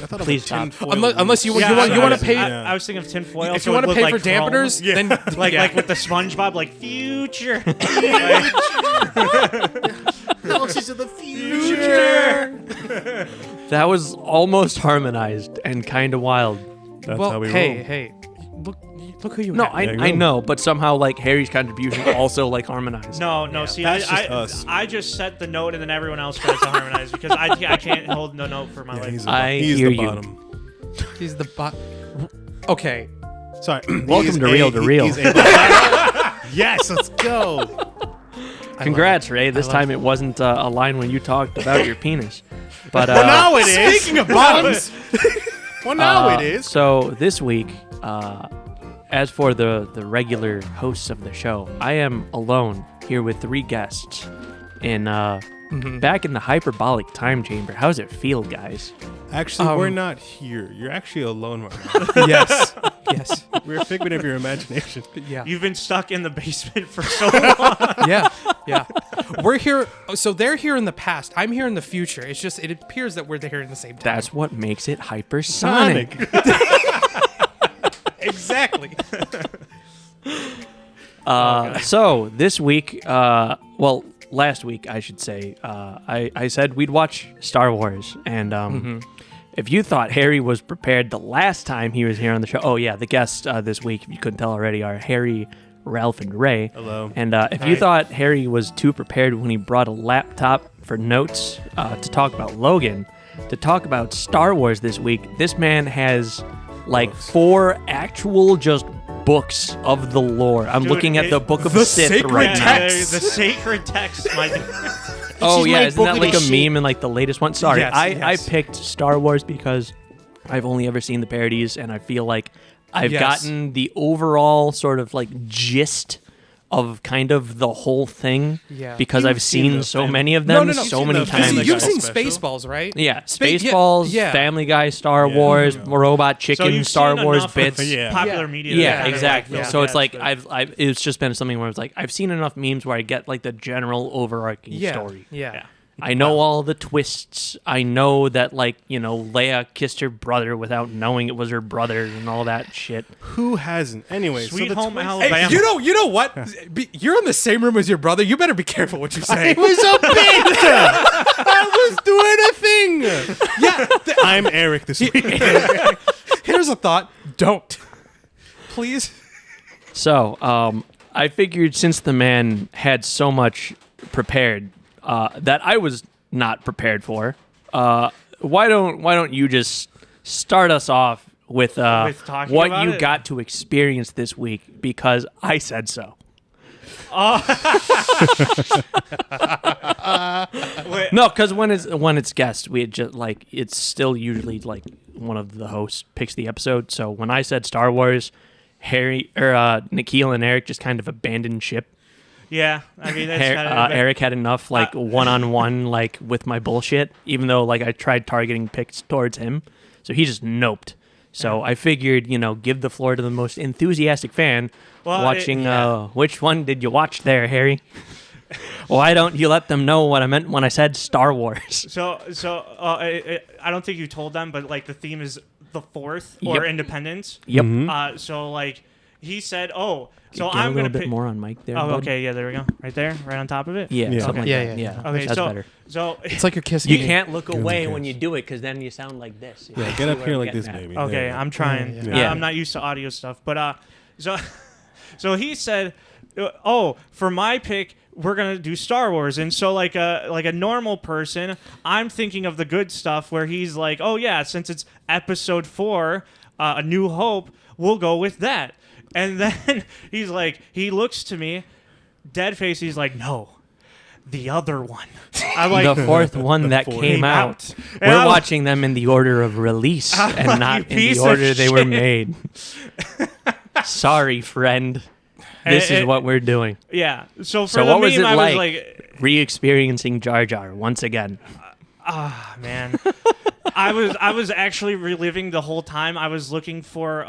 thought Please it was a stop. tinfoil Unless you roof. want to pay. I was thinking of tinfoil. If so you want to it pay looked for like chrome. dampeners, then like with the SpongeBob, like future. Galaxies of the future. That was almost harmonized and kind of wild. That's well, how we roll. hey, look who you No, have. I know, but somehow like Harry's contribution also like harmonized. No. See, That's just us. I just set the note, and then everyone else tries to harmonize because I can't hold no note for my life. He's hear the you. bottom. He's the Okay. Sorry. Welcome to Real to Real. Yes, let's go. Congrats, Ray. This time it wasn't a line when you talked about your penis. But Well, now it is. Speaking of bottoms, Well, now it is. So this week, as for the regular hosts of the show, I am alone here with 3 guests in back in the hyperbolic time chamber. How's it feel, guys? Actually, we're not here. You're actually alone right now. yes. We're a figment of your imagination. Yeah. You've been stuck in the basement for so long. Yeah. We're here. So they're here in the past. I'm here in the future. It's just it appears that we're here in the same time. That's what makes it hypersonic. Exactly. So this week, last week I should say, I said we'd watch Star Wars, and if you thought Harry was prepared the last time he was here on the show, the guests this week, if you couldn't tell already, are Harry, Ralph, and Ray. Hello. And if you thought Harry was too prepared when he brought a laptop for notes to talk about Logan, to talk about Star Wars this week, this man has like 4 actual just books of the lore. I'm Dude, looking at the Book of the Sith sacred right now. text. The sacred text, my dude. Oh yeah, my isn't that book like of a shit. meme in like the latest one? Sorry, Yes, I yes. picked Star Wars because I've only ever seen the parodies, and I feel like I've gotten the overall sort of like gist of kind of the whole thing because I've seen so many of them No. so many times. You've seen Special. Spaceballs, right? Yeah, Space- Spaceballs, yeah. Family Guy, Star Wars, Robot Chicken, So you've Star seen Wars enough bits. of Yeah. popular media. Yeah, that kind of, exactly. like, So it's like that's I've it's just been something where it's like I've seen enough memes where I get like the general overarching story. Yeah. I know all the twists. I know that, like, you know, Leia kissed her brother without knowing it was her brother and all that shit. Who hasn't? Anyway, Sweet so the Home twist- Alabama. Hey, you know what? You're in the same room as your brother. You better be careful what you say. It was a bit. I was doing a thing. Yeah. I'm Eric this week. Here's a thought. Don't. Please. So, I figured since the man had so much prepared that I was not prepared for, why don't you just start us off with talking what about you it? got to experience this week, because I said so. No, because when it's guests, we just like it's still usually like one of the hosts picks the episode. So when I said Star Wars, Nikhil and Eric just kind of abandoned ship. Yeah, I mean, that's kind of Eric had enough like one-on-one like with my bullshit, even though like I tried targeting picks towards him, so he just noped. So I figured, give the floor to the most enthusiastic fan watching. Which one did you watch there, Harry? Why don't you let them know what I meant when I said Star Wars? So I don't think you told them, but like the theme is the Fourth or Yep. Independence. Yep. So like he said, so Get I'm a little gonna bit pick. more on mic there. Oh, bud. okay, yeah, there we go, right there, right on top of it. Yeah, Yeah. something like Yeah, that. yeah. Yeah, Okay, that's so better. so It's like you're kissing. You me. can't look away kiss. when you do it, because then you sound like this. Yeah, get up here like this, baby. Okay, There you go. I'm trying. Yeah. I'm not used to audio stuff, but so he said, for my pick, we're gonna do Star Wars, and so like a normal person, I'm thinking of the good stuff where he's like, oh yeah, since it's Episode 4, A New Hope, we'll go with that, and then he's like, he looks to me, dead face, he's like, no. The other one. I'm like, The fourth one that fourth. came out. And We're I'm- watching them in the order of release and like, not you in the piece of order they were shit. made. Sorry, friend. This is what we're doing. yeah. So for So the what was meme, it I like was like, re-experiencing Jar Jar once again? man. I was actually reliving the whole time. I was looking for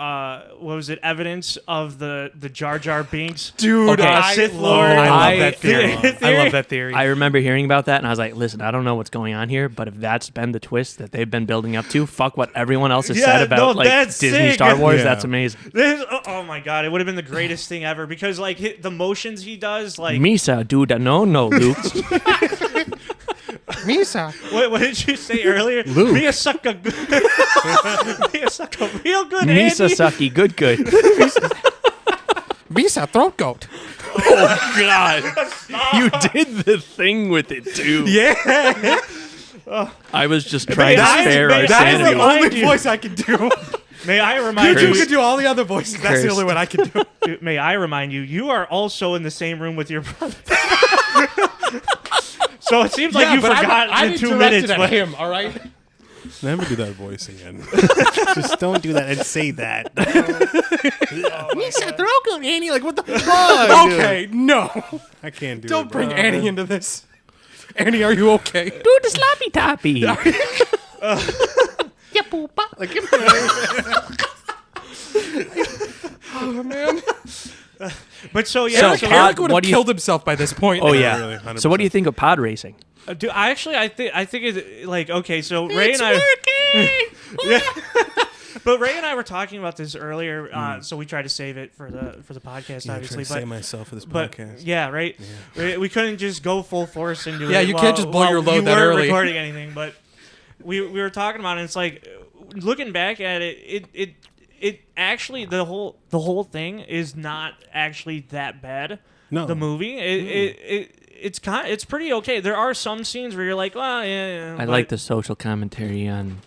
what was it? Evidence of the Jar Jar Binks. Dude, Sith Lord. I love that theory. Theory. I love that theory. I remember hearing about that, and I was like, listen, I don't know what's going on here, but if that's been the twist that they've been building up to, fuck what everyone else has said about like that's Disney sick. Star Wars. Yeah. That's amazing. Oh my god, it would have been the greatest thing ever because like the motions he does, like Misa, dude, no, Luke. Misa. what did you say earlier? Luke. Mia suck a Mia suck a real good Misa Andy. sucky, good. Misa throat goat. Oh God, you did the thing with it too. Yeah. I was just trying to that is- spare may- our that is sanity. the only voice I can do. May I remind You you? can do all the other voices. That's the Cursed. only one I can do. Dude, may I remind you? You are also in the same room with your brother. So it seems like you forgot in 2 minutes. But him. All right. Never do that voice again. Just don't do that and say that. Misa throat goat, Annie. Like what the fuck? Okay, no. I can't do it. Don't bring bro. Annie into this. Annie, are you okay? Do the sloppy toppy. Oh man. but so yeah. So, So, Pod- Eric would what have do you- killed himself by this point. Oh Yeah, yeah. really, 100%. So what do you think of pod racing? dude, I think it's like okay. So Ray and I. But Ray and I were talking about this earlier, so we tried to save it for the podcast, Yeah, I'm obviously. trying to But save myself for this But podcast. yeah, right. We couldn't just go full force into it. Yeah, you can't just blow while your load you that weren't early. recording anything, but we were talking about it. And it's like looking back at it, it actually the whole thing is not actually that bad. No. The movie it's pretty okay. There are some scenes where you're like, well, yeah. I like the social commentary on.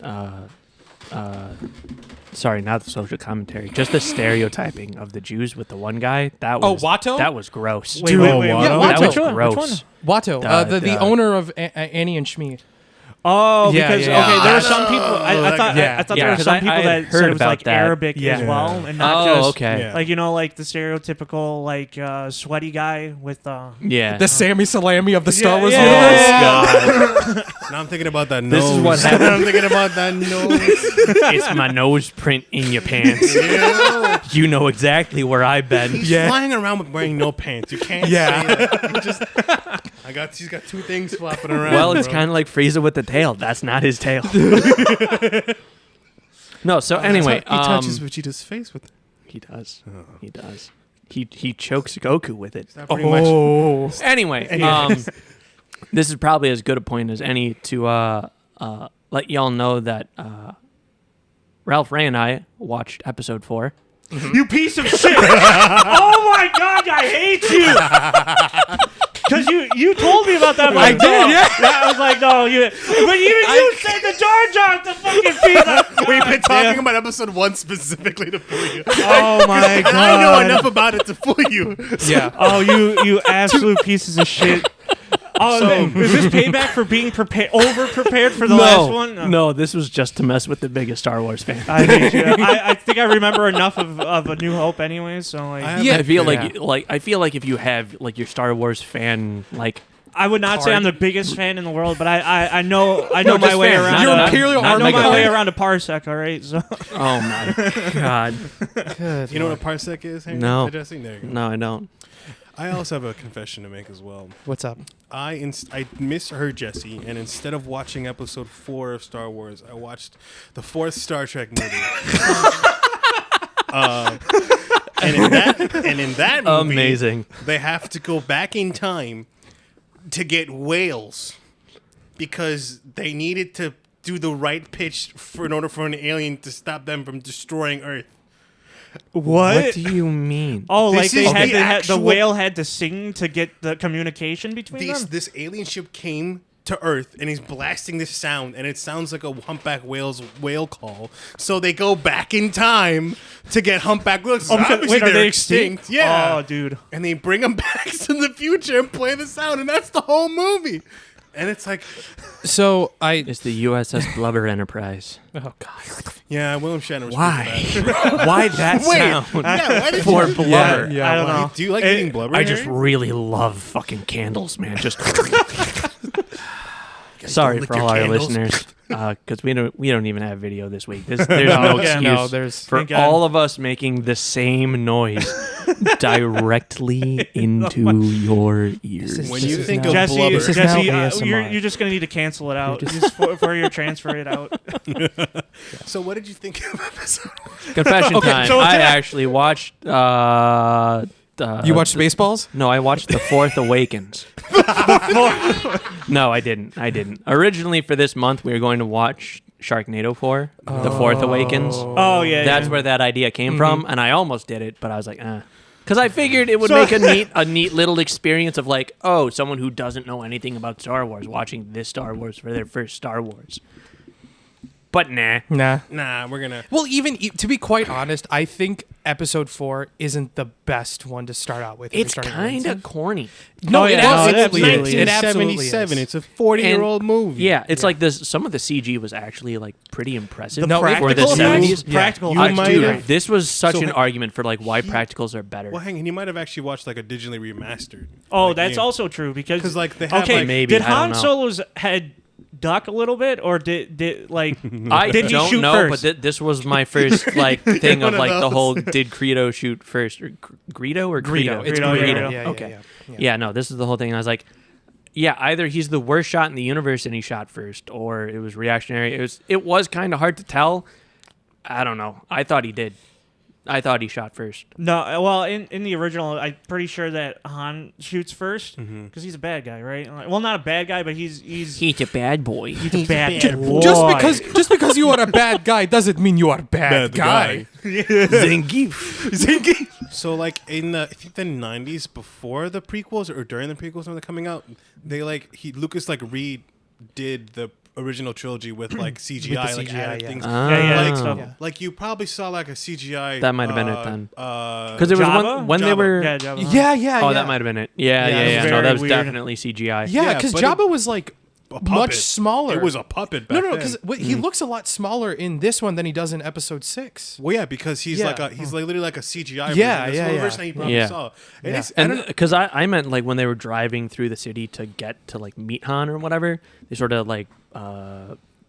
Sorry, not the social commentary. Just the stereotyping of the Jews with the one guy. That was Watto? That was gross. Wait, wait, wait. Yeah, what- that Watto. was which one? gross. Which Watto, one? the owner of Annie and Shmi. Oh, Yeah, because yeah. okay, there were Oh, some people. I thought Yeah. I thought Yeah, there were 'cause some I people had that heard said it was about like that. Arabic Yeah. as well, and not Oh, just okay. Yeah. like like the stereotypical like sweaty guy with Yeah. The Sammy Salami of the Star Yeah, Wars yeah. universe. Now I'm thinking about that nose. This is what happened. I'm thinking about that nose. It's my nose print in your pants. You know exactly where I've been. He's flying around with wearing no pants. You can't Yeah. say that. He's got two things flopping around. Well, it's bro. kind of like Frieza with the tail. That's not his tail. No, so anyway, He touches Vegeta's face with. he does. He does. He chokes Goku with it. That pretty much. Anyway, this is probably as good a point as any to let y'all know that Ralph, Ray, and I watched episode 4. you piece of shit. Oh my god, I hate you. Because you told me about that. I'm I like, did, no. yeah. I was like, no, but even you said the Jar Jar, the fucking piece. We've been talking about episode 1 specifically to fool you. Oh my god. And I know enough about it to fool you. Yeah. Oh, you absolute pieces of shit. Oh, is this payback for being over prepared for the last one? No, this was just to mess with the biggest Star Wars fan. I hate you. I think I remember enough of A New Hope, anyways. So like, Yeah. I feel Yeah. I feel like if you have like your Star Wars fan like I would not say Card. I'm the biggest fan in the world, but I know my just way fan, around. not You're a- Imperial I know Army my guy. way around a parsec. All right, so oh my god. You know what a parsec is? Hank? No. Jesse? There you go. No, I don't. I also have a confession to make as well. What's up? I misheard Jesse, and instead of watching episode 4 of Star Wars, I watched the 4th Star Trek movie. And in that movie, Amazing. they have to go back in time to get whales because they needed to do the right pitch in order for an alien to stop them from destroying Earth. What do you mean? oh, This like is they had the the actual- whale had to sing to get the communication between them. This alien ship came to Earth and he's blasting this sound, and it sounds like a humpback whale's whale call. So they go back in time to get humpback whales. Oh, because- Obviously wait, are they're they extinct? Yeah. Oh, dude. And they bring them back to the future and play the sound, and that's the whole movie. And it's like, So It's the USS Blubber Enterprise. Oh God. yeah, William Shatner was Why? pretty bad. Why that Wait, sound? yeah, why did For you blubber. Yeah, I don't why? know. Do you like eating blubber? I just Harry? really love fucking candles, man. Just sorry lick for your all our candles. listeners. because we don't even have video this week. There's no excuse for thank God. all of us making the same noise directly into your ears. When you think now- of Jesse, blubber, This is now Jesse, ASMR. you're just gonna need to cancel it out just before you transfer it out. so what did you think of episode? Confession time. so- I actually watched. You watched Spaceballs? No, I watched The Fourth Awakens. No, I didn't. Originally for this month, we were going to watch Sharknado 4, The Fourth Awakens. Oh yeah, That's where that idea came from, and I almost did it, but I was like, because I figured it would make a neat little experience of like, oh, someone who doesn't know anything about Star Wars watching this Star Wars for their first Star Wars. But nah. Nah, we're gonna. Well, even to be quite honest, I think episode 4 isn't the best one to start out with. if It's you're starting kind with of corny. No, it absolutely it's is. It absolutely 1977. is. It's a 40-year-old movie. Yeah, it's like this. Some of the CG was actually like pretty impressive No, for the practical effects? 70s. Practical You effects. might Dude, have- this was such So an ha- argument for like why practicals are better. Well, hang on. You might have actually watched like a digitally remastered. Oh, like, that's game. also true because 'Cause, like, they have, okay, like- Maybe, did I don't Han know. Solo's head duck a little bit, or did like I did he don't shoot know, first? but this was my first like thing of One of like the those. whole did Greedo shoot first or Greedo or Greedo? It's Greedo, Greedo. yeah, Yeah, Okay. yeah. Yeah, no, this is the whole thing. I was like, yeah, either he's the worst shot in the universe and he shot first, or it was reactionary. It was kind of hard to tell. I don't know. I thought he did. I thought he shot first. No, well, in the original, I'm pretty sure that Han shoots first because he's a bad guy, right? Like, well, not a bad guy, but he's He's a bad boy. a bad boy. Just because you are a bad guy doesn't mean you are a bad guy. Zangief. So, like in the, I think the 90s, before the prequels or during the prequels when they're coming out, they Lucas like redid the original trilogy with like CGI, like CGI, added yeah. things. yeah, like, stuff. Yeah. like you probably saw like a CGI. That might have been it then. Because Because it was Jabba? when they Jabba. were. Yeah, Jabba. Yeah. Oh, that might have been it. Yeah. it was No, very that was weird. definitely CGI. Yeah, Yeah, because but Jabba was like much smaller. It was a puppet back no, then. because he looks a lot smaller in this one than he does in episode 6. Well, yeah, because he's Yeah. like literally like a CGI. Yeah, version. That's yeah, the yeah. version that you probably Yeah. saw. And Yeah. it's, I don't know. And because I meant like when they were driving through the city to get to like meet Han or whatever, they sort of like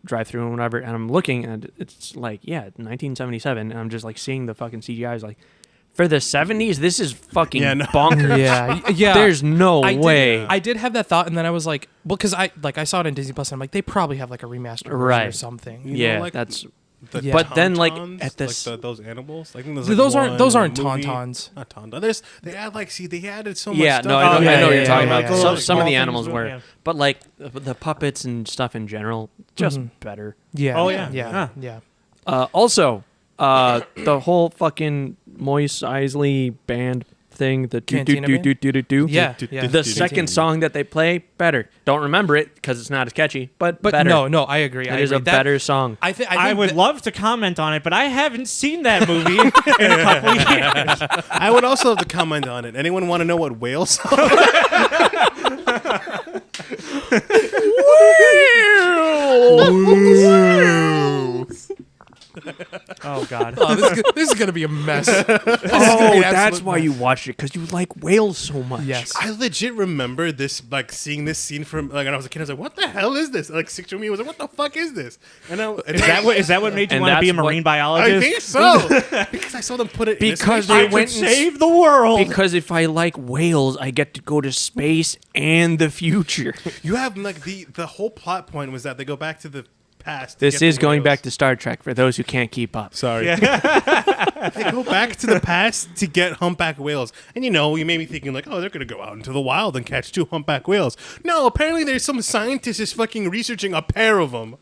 drive through and whatever. And I'm looking and it's like, yeah, 1977. And I'm just like seeing the fucking CGI. I was like, for the 70s, this is fucking Yeah, no. bonkers. Yeah. There's no I way. Did, I did have that thought, and then I was like, well, because I saw it in Disney Plus, and I'm like, they probably have like a remastered version or Right. something. You know, Yeah, like, that's. The Yeah. But then, like, tauntauns, at this- those animals, like, I think there's, Those like, aren't one tauntauns. movie- Not tauntauns. They added so much Yeah, stuff. no, I know, yeah, I know what yeah, you're talking yeah, about. yeah, So, yeah. some of the Small animals things, were, yeah. but like the puppets and stuff in general, just better. Yeah. Oh, yeah. Yeah. Huh. Yeah. Also, the whole fucking Moise Isley band thing, the do do Cantina do band? do do do. Yeah. Yeah. The second song that they play, better. Don't remember it because it's not as catchy, but better. no, I agree. It is a better song. I think I would love to comment on it, but I haven't seen that movie in a couple of years. I would also have to comment on it. Anyone want to know what whale song? Oh God. Oh, this is gonna be a mess. Oh, that's why you watched it because you like whales so much. Yes. I legit remember this, like seeing this scene from like when I was a kid. I was like, "What the hell is this?" Like 6 me was like, "What the fuck is this?" And Is that what made you And want to be a that's what- marine I biologist? think so because I saw them put it Because in they I this- went could and save the world. Because if I like whales, I get to go to space and the future. You have like the whole plot point was that they go back to the past. This is going back to Star Trek for those who can't keep up. Sorry. They go back to the past to get humpback whales. And you made me thinking like, oh, they're going to go out into the wild and catch 2 humpback whales. No, apparently there's some scientist is fucking researching a pair of them.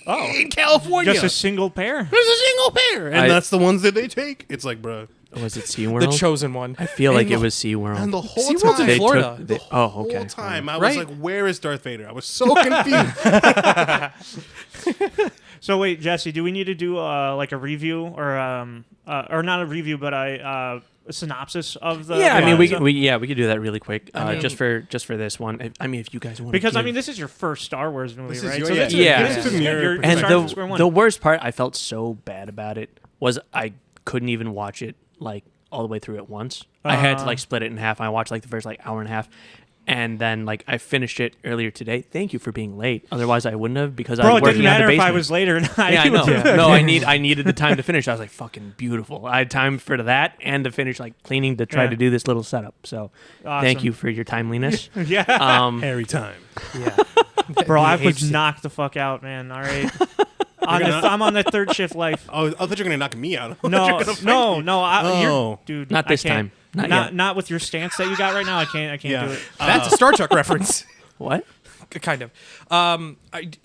Oh. In California. Just a single pair. There's a single pair. And I- that's the ones that they take. It's like, bro. Was it SeaWorld? The chosen one. I feel like And it the- was SeaWorld. And the whole SeaWorld's in time. They Florida. took the- The whole okay. time I was Right. like, where is Darth Vader? I was so confused. So wait, Jesse, do we need to do like a review or not a review, but a synopsis of the? Yeah, I mean, episode? we could do that really quick, I mean- just for this one. I mean, if you guys want, Because I mean, this is your first Star Wars movie, This is right? your- So yeah. this is- Yeah. this is From your your and starting from square one. the worst part, I felt so bad about it was I couldn't even watch it like all the way through at once. I had to like split it in half. I watched like the first like hour and a half, And then like I finished it earlier today. Thank you for being late. Otherwise I wouldn't have because I Bro, was it didn't working at the matter if basement. I was late or not. Yeah, I know. Yeah. No, I needed the time to finish. I was like, fucking beautiful. I had time for that and to finish like cleaning to try Yeah. to do this little setup. So thank Awesome. you for your timeliness. Yeah. Every time. Yeah. Bro, I was HC. knocked the fuck out, man. All right. I'm on the third shift life. Oh, I thought you were gonna knock me out. No, no. Oh. Dude, Not this I can't. time. Not yet. Not with your stance that you got right now. I can't Yeah. do it. That's a Star Trek reference. What? Kind of.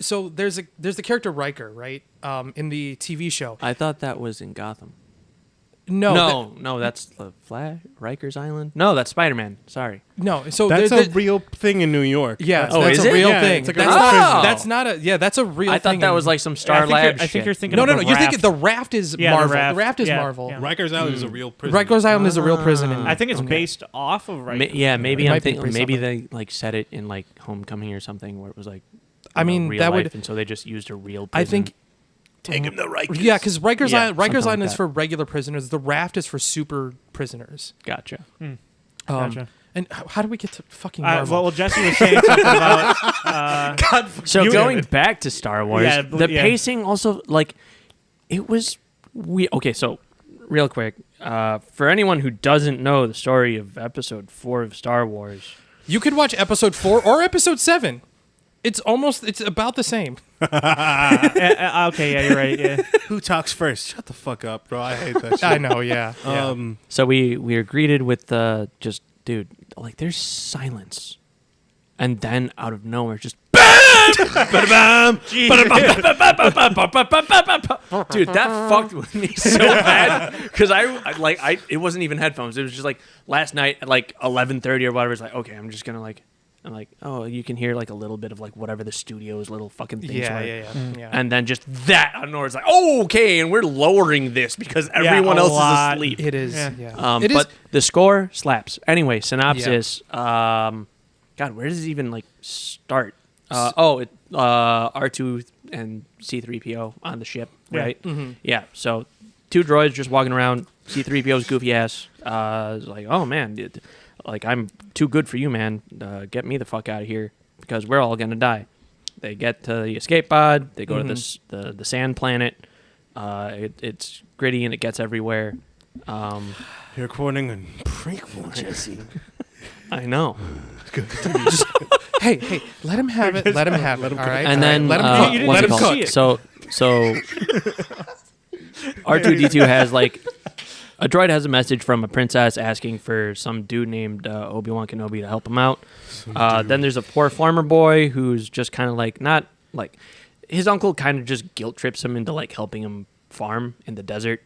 So there's the character Riker, right? In the TV show. I thought that was in Gotham. No, No, that's the Flash, Rikers Island. No, that's Spider-Man. Sorry. no. So That's there- a real thing in New York. yeah. Oh, that's is a it? real Yeah, thing. it's like a That's real not. prison. That's not a. Yeah, that's a real. I thought thing that in- was like some I Star think you're- Lab I think shit. you're thinking No, of no, no. the You're Raft. thinking the Raft is Yeah, the Marvel. Raft. The Raft is Yeah, Marvel. yeah. Rikers Island is a real prison. Rikers Island is a real prison. In, I think it's okay. based off of right. Yeah, maybe It I'm might be thinking based maybe off they like set it in like Homecoming or something where it was like I mean, real that life, would. and so they just used a real I prison. think. Take him to Rikers. Yeah, because Rikers Yeah, Island, Rikers something like Island is that. for regular prisoners. The Raft is for super prisoners. Gotcha. Gotcha. And how do we get to fucking Marvel? Well, Jesse was saying something about. So You- going back to Star Wars, Yeah, the yeah. pacing also like it was okay, so real quick, for anyone who doesn't know the story of episode 4 of Star Wars, You could watch episode 4 or episode 7. It's about the same. Okay, yeah, you're right. Yeah. Who talks first? Shut the fuck up, bro. I hate that shit. I know, yeah. so we are greeted with just dude, like there's silence. And then out of nowhere just dude, that fucked with me so bad because I it wasn't even headphones. It was just like last night at like 11:30 or whatever. It's like okay, I'm just gonna like I'm like oh you can hear like a little bit of like whatever the studio's little fucking things Yeah, were. yeah. And then just that out of nowhere, it's like oh okay, and we're lowering this because everyone a else lot. is asleep. It is, yeah. It But is. the score slaps. Anyway, synopsis. God, where does it even like start? R2 and C3PO on the ship, Yeah. right? Mm-hmm. Yeah. So 2 droids just walking around. C3PO's goofy ass. Is like, oh man, like I'm too good for you, man. Get me the fuck out of here because we're all gonna die. They get to the escape pod. They go to the sand planet. It's gritty and it gets everywhere. You're quoting a prequel, Jesse. I know. Hey, let him have it. Let him have it. All right. And then let him cook. You didn't what's let it him called? see it. So R2D2 has like a droid has a message from a princess asking for some dude named Obi-Wan Kenobi to help him out. Then there's a poor farmer boy who's just kind of like not like his uncle kind of just guilt trips him into like helping him farm in the desert,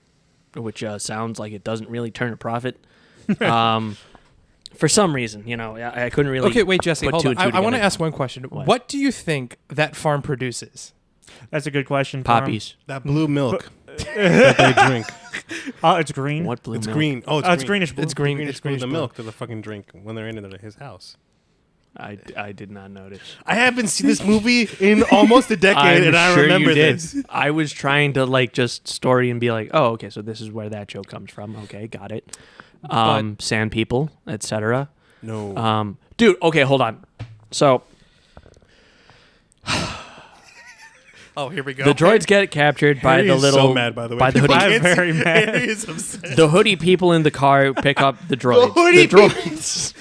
which sounds like it doesn't really turn a profit. For some reason, you know, I couldn't really. Okay, wait, Jesse, put hold two on. and two I want to together. ask one question. What? What do you think that farm produces? That's a good question. for him. Poppies. That blue milk that they drink. Oh, it's green. What blue It's milk? green. Oh, Oh, it's greenish blue. It's green. Greenish It's blue. greenish The blue. milk that they fucking drink when they're in his house. I did not notice. I haven't seen this movie in almost a decade, and I sure remember you did. this. I was trying to like just story and be like, oh, okay, so this is where that joke comes from. Okay, got it. Sand people, etc. No. Dude, okay, hold on. So Oh, here we go. the droids get captured by Harry the is little so mad, by the way. by the People hoodie. I'm can't very see- mad. Harry is upset. The hoodie people in the car pick up the droids. hoodie the droids.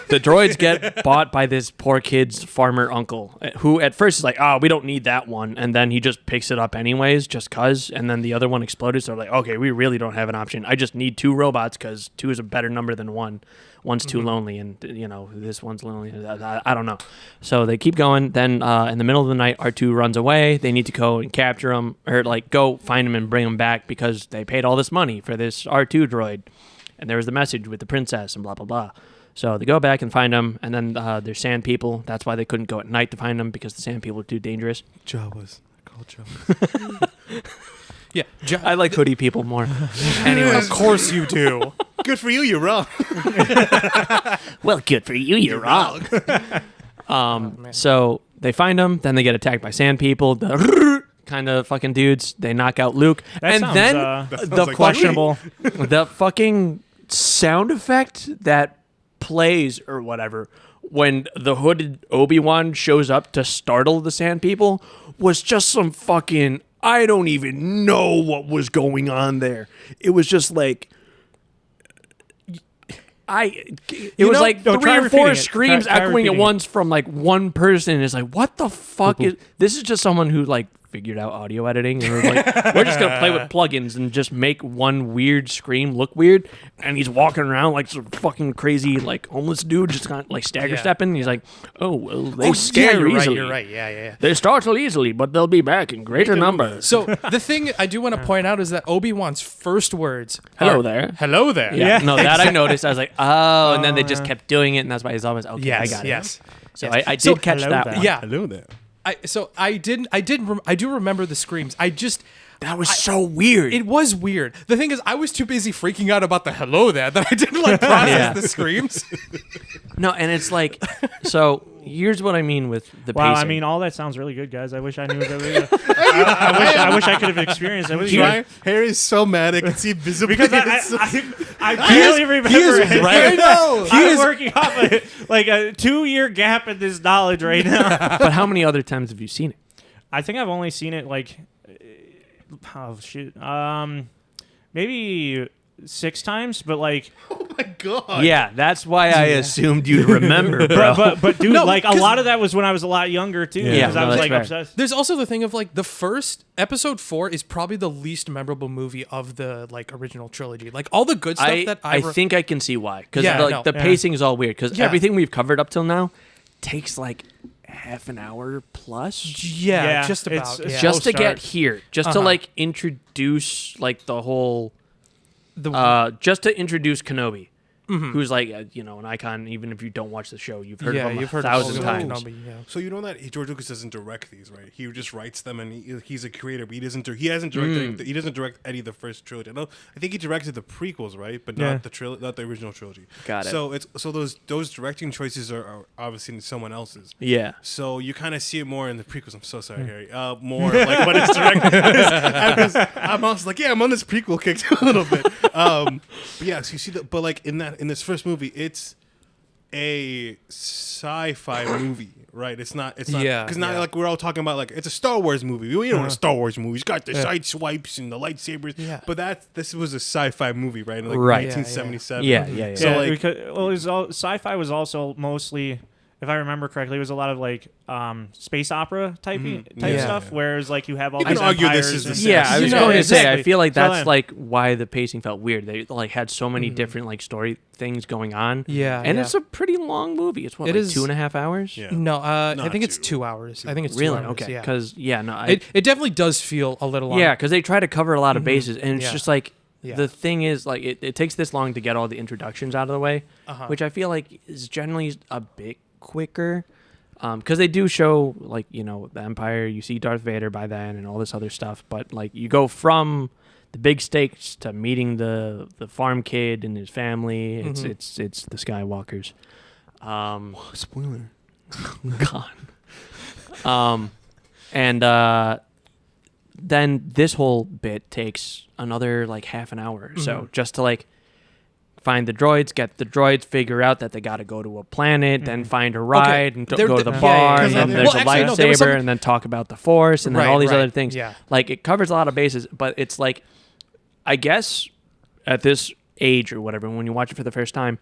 The droids get bought by this poor kid's farmer uncle, who at first is like, "Oh, we don't need that one," and then he just picks it up anyways, just cause. And then the other one exploded, so they're like, "Okay, we really don't have an option. I just need 2 robots because 2 is a better number than 1. One's too lonely, and you know this one's lonely. I don't know." So they keep going. Then in the middle of the night, R2 runs away. They need to go and capture him, or like go find him and bring him back because they paid all this money for this R2 droid. And there was the message with the princess and blah blah blah. So they go back and find him, and then there's sand people. That's why they couldn't go at night to find him because the sand people are too dangerous. Jawas. I call Jawas. Yeah. I like hoodie people more. Anyway, Of course you do. Good for you. You're wrong. well, good for you. You're wrong. So they find him. Then they get attacked by sand people. The kind of fucking dudes. They knock out Luke, That and sounds, then That sounds the like questionable, questionable. the fucking sound effect that plays or whatever, when the hooded Obi-Wan shows up to startle the Sand People, was just some fucking, I don't even know what was going on there. It was just like, it was like no, 3 or 4 repeating it. screams Try echoing at repeating it. once from like one person. It's like, what the fuck is this? Is just someone who like figured out audio editing and was like, we're just gonna play with plugins and just make one weird scream look weird. And he's walking around like some fucking crazy like homeless dude, just kind of like stagger stepping. He's like, oh well, they scare you're easily. Right, you're right. Yeah. They startle easily, but they'll be back in greater numbers. So the thing I do want to point out is that Obi-Wan's first words Hello are, there. Hello there. Yeah, no, that I noticed. I was like, oh, and then they just kept doing it, and that's why he's always okay. Yes, I got it. yes. So yes. I did So, catch hello that there. one. Yeah. Hello there. I do remember the screams. That was so weird. It was weird. The thing is, I was too busy freaking out about the hello there that I didn't like process Yeah. the screams. No, and it's like, so here's what I mean with the Wow, pacing. I mean, all that sounds really good, guys. I wish I knew that. I wish I could have experienced it with you. My hair is so mad. I can see visibly. Because I barely remember it. I know. I'm working off like a 2-year gap in this knowledge right now. But how many other times have you seen it? I think I've only seen it like, oh shit, maybe 6 times, but like, Oh my god. Yeah, that's why I assumed you'd remember, bro. but dude, No, like a 'cause- lot of that was when I was a lot younger too, Yeah, because no, I was that's like fair. obsessed. There's also the thing of like the first episode 4 is probably the least memorable movie of the like original trilogy. Like all the good stuff I think I can see why. Because Yeah, like no, the yeah. pacing is all weird. Because Yeah. everything we've covered up till now takes like half an hour plus. yeah, just it's- about it's yeah. Just to start. get here. Just to Uh-huh. like introduce like the whole the just to introduce Kenobi, who's like an icon. Even if you don't watch the show, you've heard of him you've heard 1,000 of times. Kenobi, yeah. So you know that George Lucas doesn't direct these, right? He just writes them, and he's a creator. But he doesn't. He hasn't directed. He doesn't direct any of the first trilogy. I think he directed the prequels, right? But Yeah. not not the original trilogy. Got it. So those directing choices are obviously someone else's. Yeah. So you kind of see it more in the prequels. I'm so sorry, Harry. More like when it's directed. I'm also like, yeah, I'm on this prequel kick a little bit. But yeah, so you see that. But like in this first movie, it's a sci-fi movie, right? It's not Yeah, because not yeah. like we're all talking about like it's a Star Wars movie. We don't want a Star Wars movie. It's got the side swipes and the lightsabers. Yeah. But this was a sci-fi movie, right? Like Right. 1977. Yeah. So yeah, like because, well, it was sci-fi was also mostly, if I remember correctly, it was a lot of like space opera type Yeah. stuff. Whereas like you have all You can these argue this empires is the and- same. Yeah, I was know, going to say, I exactly. feel like So that's then- like why the pacing felt weird. They like had so many different like story things going on. Yeah, and yeah. it's a pretty long movie. It's what, It like is- 2.5 hours? Yeah. No, I Not think it's 2. 2 hours. I think it's Really? 2 hours. Okay. Yeah. Because It definitely does feel a little long. yeah, because they try to cover a lot of bases, and it's Yeah. just like Yeah. the thing is like it takes this long to get all the introductions out of the way, Uh-huh. which I feel like is generally a bit quicker. Because they do show like the Empire, you see Darth Vader by then and all this other stuff, but like you go from the big stakes to meeting the farm kid and his family. It's the Skywalkers. spoiler. God. And then this whole bit takes another like half an hour or so just to like find the droids, get the droids, figure out that they got to go to a planet, then find a ride and There- go to the yeah, bar, yeah, and yeah. then Well, there's a actually, no, there was lightsaber, some- and then talk about the Force, and then all these Right, other things. yeah. Like it covers a lot of bases, but it's like, I guess at this age or whatever, when you watch it for the first time,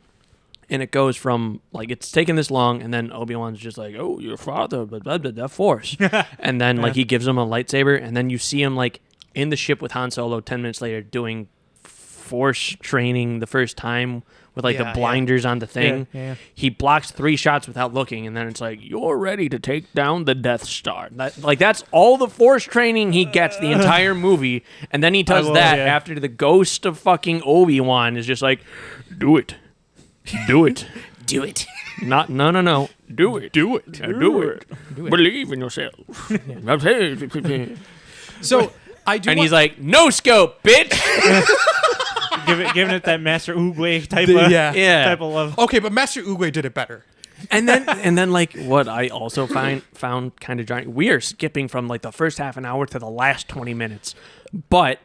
and it goes from like it's taken this long, and then Obi-Wan's just like, "Oh, your father, blah, blah, blah, the Force," and then like he gives him a lightsaber, and then you see him like in the ship with Han Solo 10 minutes later doing Force training the first time with like Yeah, the yeah. blinders on the thing. Yeah. He blocks 3 shots without looking, and then it's like, "You're ready to take down the Death Star." That's all the Force training he gets the entire movie, and then he does will, that yeah. after the ghost of fucking Obi-Wan is just like, "Do it. Do it. Do it. No. Do it. Do it. Do it. Believe in yourself." So I do. And want- he's like, "No scope, bitch." Giving it that Master Oogway type of yeah. Yeah. type of love. Okay, but Master Oogway did it better. And then like what I also found kind of jarring. We are skipping from like the first half an hour to the last 20 minutes, but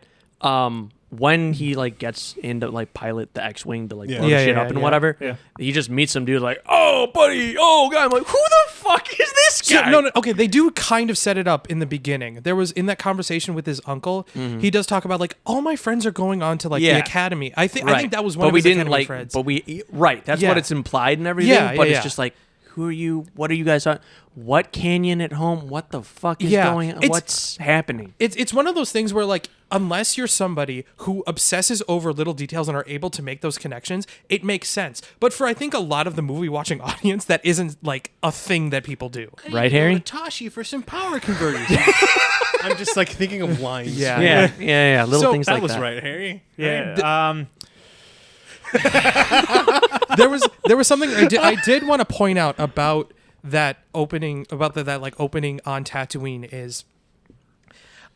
when he like gets into like pilot the X-wing to like Yeah. blow Yeah, the shit yeah, up and yeah. whatever, Yeah. he just meets some dude like, oh buddy, oh guy. I'm like, who the fuck is this So, guy? no, okay, they do kind of set it up in the beginning. There was in that conversation with his uncle, he does talk about like all my friends are going on to like Yeah. the academy. I think Right. that was one but of we his didn't academy like, friends. but we right. That's Yeah. what it's implied and everything. Yeah, but yeah, it's yeah. just like, who are you? What are you guys on? What canyon at home? What the fuck is Yeah, going on? it's- What's happening? It's one of those things where like unless you're somebody who obsesses over little details and are able to make those connections, it makes sense. But for I think a lot of the movie watching audience, that isn't like a thing that people do. Right, Harry? Tashi for some power converters. I'm just like thinking of lines. Yeah. Yeah. Little So, things That like was that. right, Harry. Yeah. There was something I did want to point out about that opening that like opening on Tatooine is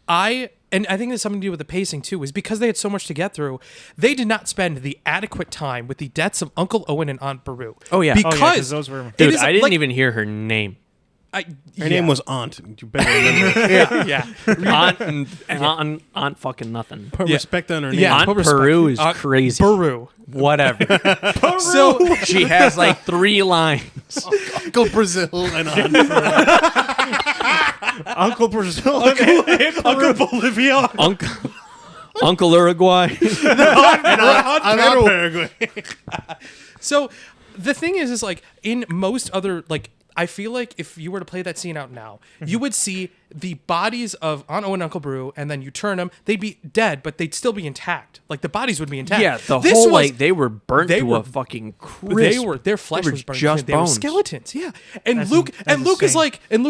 and I think there's something to do with the pacing too, is because they had so much to get through, they did not spend the adequate time with the deaths of Uncle Owen and Aunt Beru. Oh, yeah. Because 'cause those were- it Dude, is, I didn't like, even hear her name. Her name was Aunt. You better remember. Aunt Aunt fucking nothing. Put Yeah. respect on her name. Yeah. Aunt put respect. Peru is Aunt crazy. Beru. Whatever. So She has like 3 lines. Uncle Brazil and Aunt. Uncle Brazil, Uncle Bolivia. Uncle Uruguay. and Aunt Paraguay. So the thing is like in most other like I feel like if you were to play that scene out now, you would see the bodies of Aunt Owen and Uncle Brew, and then you turn them, they'd be dead, but they'd still be intact. Like the bodies would be intact. Yeah, the This whole was- like they were burnt they to were- a fucking crisp. their flesh They were was burnt. just They were bones. skeletons. Yeah, and That's Luke insane.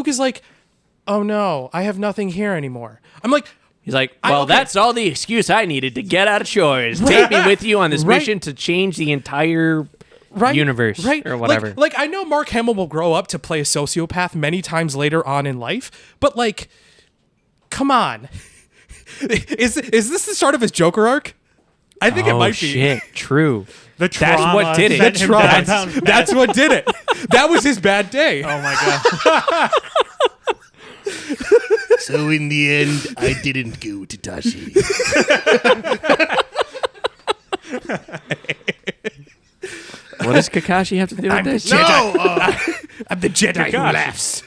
is like, oh no, I have nothing here anymore. I'm like, He's like, I- well, okay. that's all the excuse I needed to get out of chores. Take me with you on this Right. mission to change the entire universe or whatever. Like I know Mark Hamill will grow up to play a sociopath many times later on in life, but like, come on, is this the start of his Joker arc? I think it Oh, might be. shit, true. The That's what trauma did it. sent The him Trauma. down. That's what did it. That was his bad day. Oh my god. So in the end, I didn't go to Tashi. What does Kakashi have to do with this? No! I'm the Jedi who Gosh. laughs.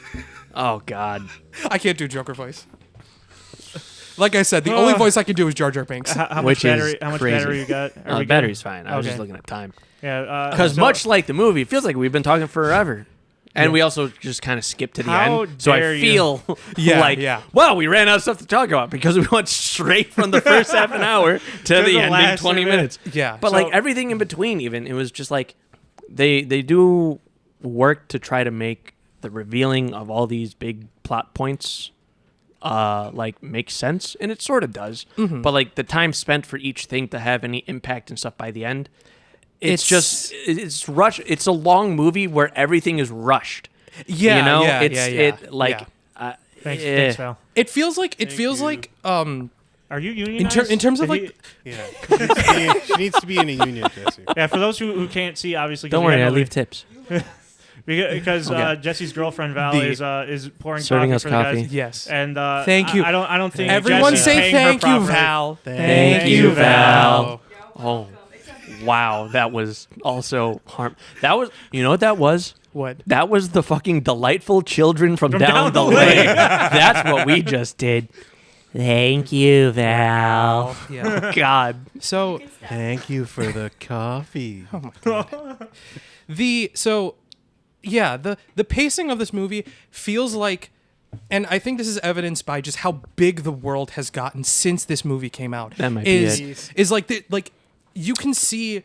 Oh God. I can't do Joker voice. Like I said, the only voice I can do is Jar Jar Binks. How much Which is battery? How much crazy. battery you got? Are we good? Battery's fine. I was just Okay. looking at time. Yeah. Because so- much like the movie, it feels like we've been talking forever. And we also just kind of skipped to the How end. So I dare you. feel Yeah, like, yeah. well, we ran out of stuff to talk about because we went straight from the first half an hour to the the ending last 20 minute. minutes. Yeah. But So- like everything in between, even, it was just like they do work to try to make the revealing of all these big plot points like make sense, and it sort of does. But like the time spent for each thing to have any impact and stuff by the end, it's rushed. It's a long movie where everything is rushed. Yeah, you know, yeah, it's yeah, it like yeah. Thanks, Val. It feels like Are you unionized? in terms of Did like Yeah. She needs to be in a union, Jesse. yeah, for those who can't see, obviously. 'cause don't we worry, got I nobody- leave tips. because Okay. Jesse's girlfriend Val The- is pouring Serving coffee us for the coffee. guys. yes. And Thank you. I don't think Everyone Jesse's say paying her thank you, properly. Val. Thank you, Val. Oh, wow, that was also harm. That was, you know what that was? What? That was the fucking delightful children from down, down the the lane. That's what we just did. Thank you, Val. Yeah. God. So Thank you for the coffee. the pacing of this movie feels like, and I think this is evidenced by just how big the world has gotten since this movie came out. That might be it. Is like like you can see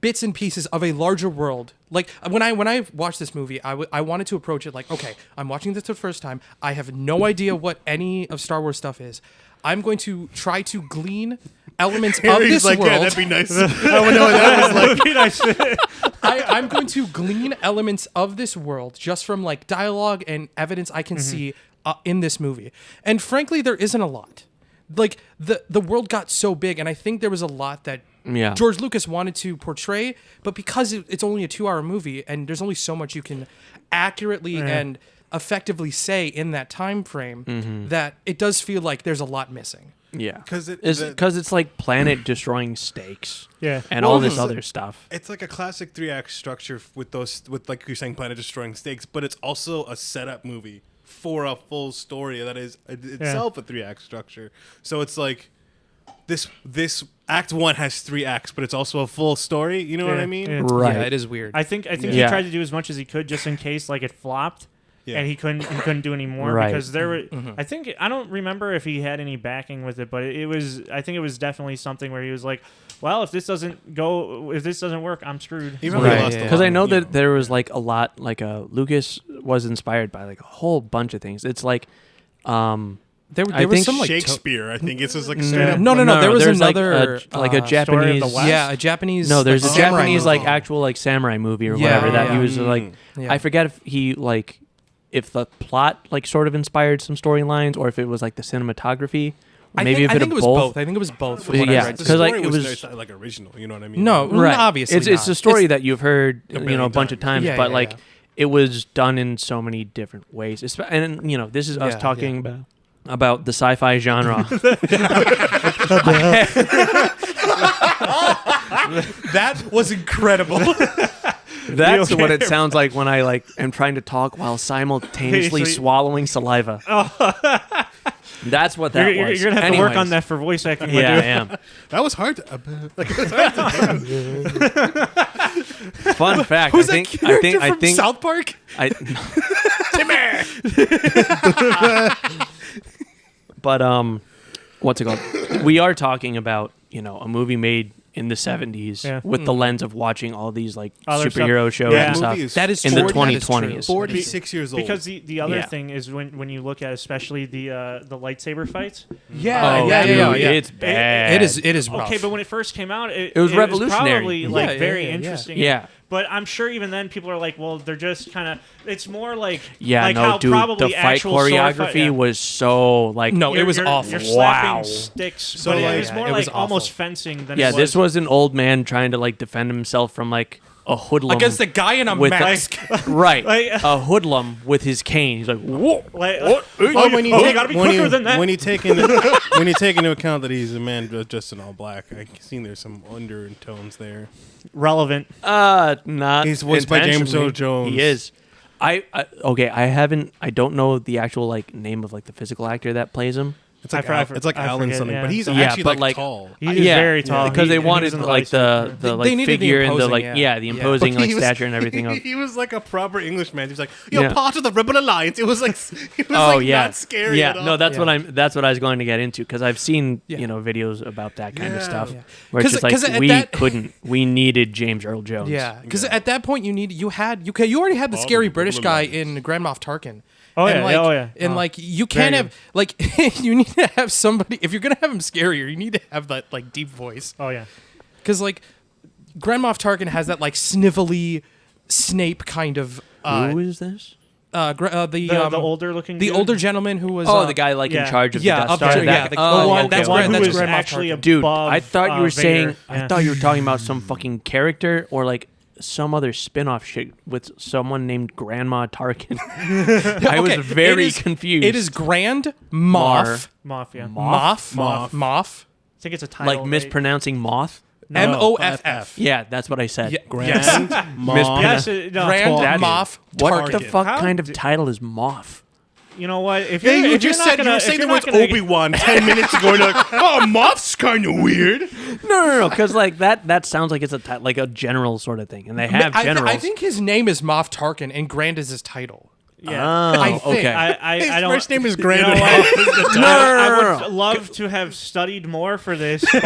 bits and pieces of a larger world. Like when I watched this movie, I wanted to approach it like, okay, I'm watching this the first time. I have no idea what any of Star Wars stuff is. I'm going to try to glean elements of Harry's this like, world. yeah, that'd be nice. I want to know what that was like. I'm going to glean elements of this world just from like dialogue and evidence I can see in this movie. And frankly, there isn't a lot. Like the world got so big, and I think there was a lot that Yeah. George Lucas wanted to portray, but because it's only a 2-hour movie and there's only so much you can accurately and effectively say in that time frame Mm-hmm. that it does feel like there's a lot missing. Yeah, 'Cause because it's like planet destroying stakes. Yeah. and all this it's- other stuff. It's like a classic 3-act structure with like you're saying, planet destroying stakes, but it's also a setup movie for a full story that is itself a 3-act structure. So it's like this Act 1 has 3 acts, but it's also a full story. You know what I mean? Yeah. Right. Yeah, it is weird. I think he Yeah. tried to do as much as he could just in case like it flopped. Yeah. And he couldn't do any more Right. because there were. I don't remember if he had any backing with it, but I think it was definitely something where he was like, "Well, if this doesn't work, I'm screwed." He really Right, lost yeah. a Because lot, I know you that there was like a lot, like Lucas was inspired by like a whole bunch of things. It's like, there I was think some like Shakespeare. I think it's just like No, straight up. No, there was there's another, like a Story of Japanese. the West? yeah, a Japanese. No, there's like, a samurai Japanese movie. like actual like samurai movie or Yeah, whatever that yeah. he was like. Yeah. I forget if he like if the plot like sort of inspired some storylines or if it was like the cinematography. Maybe I if think it was both. I think it was both. From Yeah, what I read. The 'cause, like, story it was was- like original. You know what I mean? No, Right. obviously it's not. a story that you've heard billion a bunch of times. times, Yeah, but yeah, like yeah. it was done in so many different ways. And this is us Yeah, talking about the sci-fi genre. That was incredible. That's okay? what it sounds like when I like am trying to talk while simultaneously So you- swallowing saliva. That's what that You're was. gonna have to work on Anyways. that for voice acting. Yeah, I Ladue. am. That was hard. Fun fact. Who's I that think. character I from think. South Park? But what's it called? We are talking about a movie made in the 70s Yeah. with the lens of watching all these like Other superhero shows Yeah. and stuff. That is in the true. That is 2020s. true. 46 years old. Because the other Yeah. thing is when you look at especially the lightsaber fights. Yeah, Oh, yeah, dude, yeah, yeah. it's bad. It is rough. Okay, but when it first came out, it was revolutionary. probably like Yeah, very yeah, yeah. interesting. Yeah. But I'm sure even then people are like, well, they're just kind of. It's more like Yeah, like no, how dude, probably the fight actual sword choreography fight, yeah. was so like. No, it was You're- awful. You're slapping Wow. sticks, So, but like, it was more it was like almost awful. fencing than Yeah, it was. this was an old man trying to like defend himself from like a hoodlum Against a guy in a with mask. right, Like- a hoodlum with his cane. He's like, whoa. Like, Oh, when you you take- gotta be when quicker you- than that. When you take into account that he's a man dressed in all black, I've seen there's some undertones there. relevant. Not. He's voiced by James intentionally. Earl Jones. He is. I don't know the actual like name of like the physical actor that plays him. It's like I it's like I Alan forget, something, yeah. but he's Yeah, actually but, like like, tall. He is very tall because they He- he wanted was in the like lightsaber. the They like needed the figure and the imposing, like yeah. the Yeah. imposing But like he was- stature and everything else. He was like a proper Englishman. He was like, "You're Yeah. part of the Rebel Alliance." It was like, it was Oh like yeah, not scary yeah. at all. No, that's Yeah. what I was going to get into because I've seen Yeah. videos about that kind of Yeah. stuff Yeah. where it's 'Cause- just 'cause like at we needed James Earl Jones. Yeah, because Yeah. at that point you already had the All scary the British Rebel guy Alliance. in Grand Moff Tarkin. Oh, and yeah, like, oh, yeah. and Oh. like you can't Very have like you need to have somebody if you're gonna have him scarier, you need to have that like deep voice Oh yeah. because like Grand Moff Tarkin has that like snivelly Snape kind of Who is this? The older looking. the dude? older gentleman who was Oh, the guy like yeah. in charge of Yeah, the Death up Star. to- yeah, That- the oh, one- okay, that's the one okay, who that's was Grand Moff actually Tarkin. Dude, above, I thought you were saying. Vader. I Yeah. thought you were talking about some fucking character or like some other spin-off shit with someone named Grandma Tarkin. I was Okay, very it is- confused. It is Grand Moff. Mafia. Moff. I think it's a title. like mispronouncing moth. No. Moff. Yeah, that's what I said. Yeah, Grand yes. Moff. Yes, no, Grand That- Moff. What the Tarkin. fuck How kind of d- title is moth? You know what? If Yeah, you're, you if you're just not said gonna, you were if saying you're the not words gonna- Obi-Wan 10 minutes ago, and you're like, "Oh, Moff's kind of weird." No, because like that sounds like it's like a general sort of thing, and they have generals. I think his name is Moff Tarkin and Grand is his title. Yeah. Oh, I think. okay. His I don't. first name is You Grand. know what? I no, would love to have studied more for this, but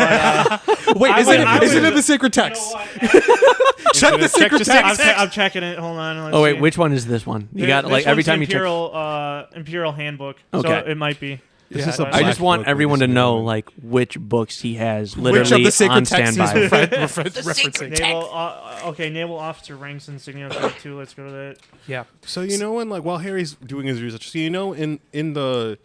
Wait, I is would- it I is it would- in the sacred you know text? what? Check the sacred text. I'm checking it. Hold on. Let's Oh wait, see. which one is this one? You got This like every one's time you check. Imperial Handbook. Okay. So it might be. This Yeah, is a I I just black want book everyone to with know this like which books he has Which literally of the sacred on texts he's standby. referencing? Naval Officer ranks insignia 2. Let's go to that. Yeah. So you know when like while Harry's doing his research, so you know in the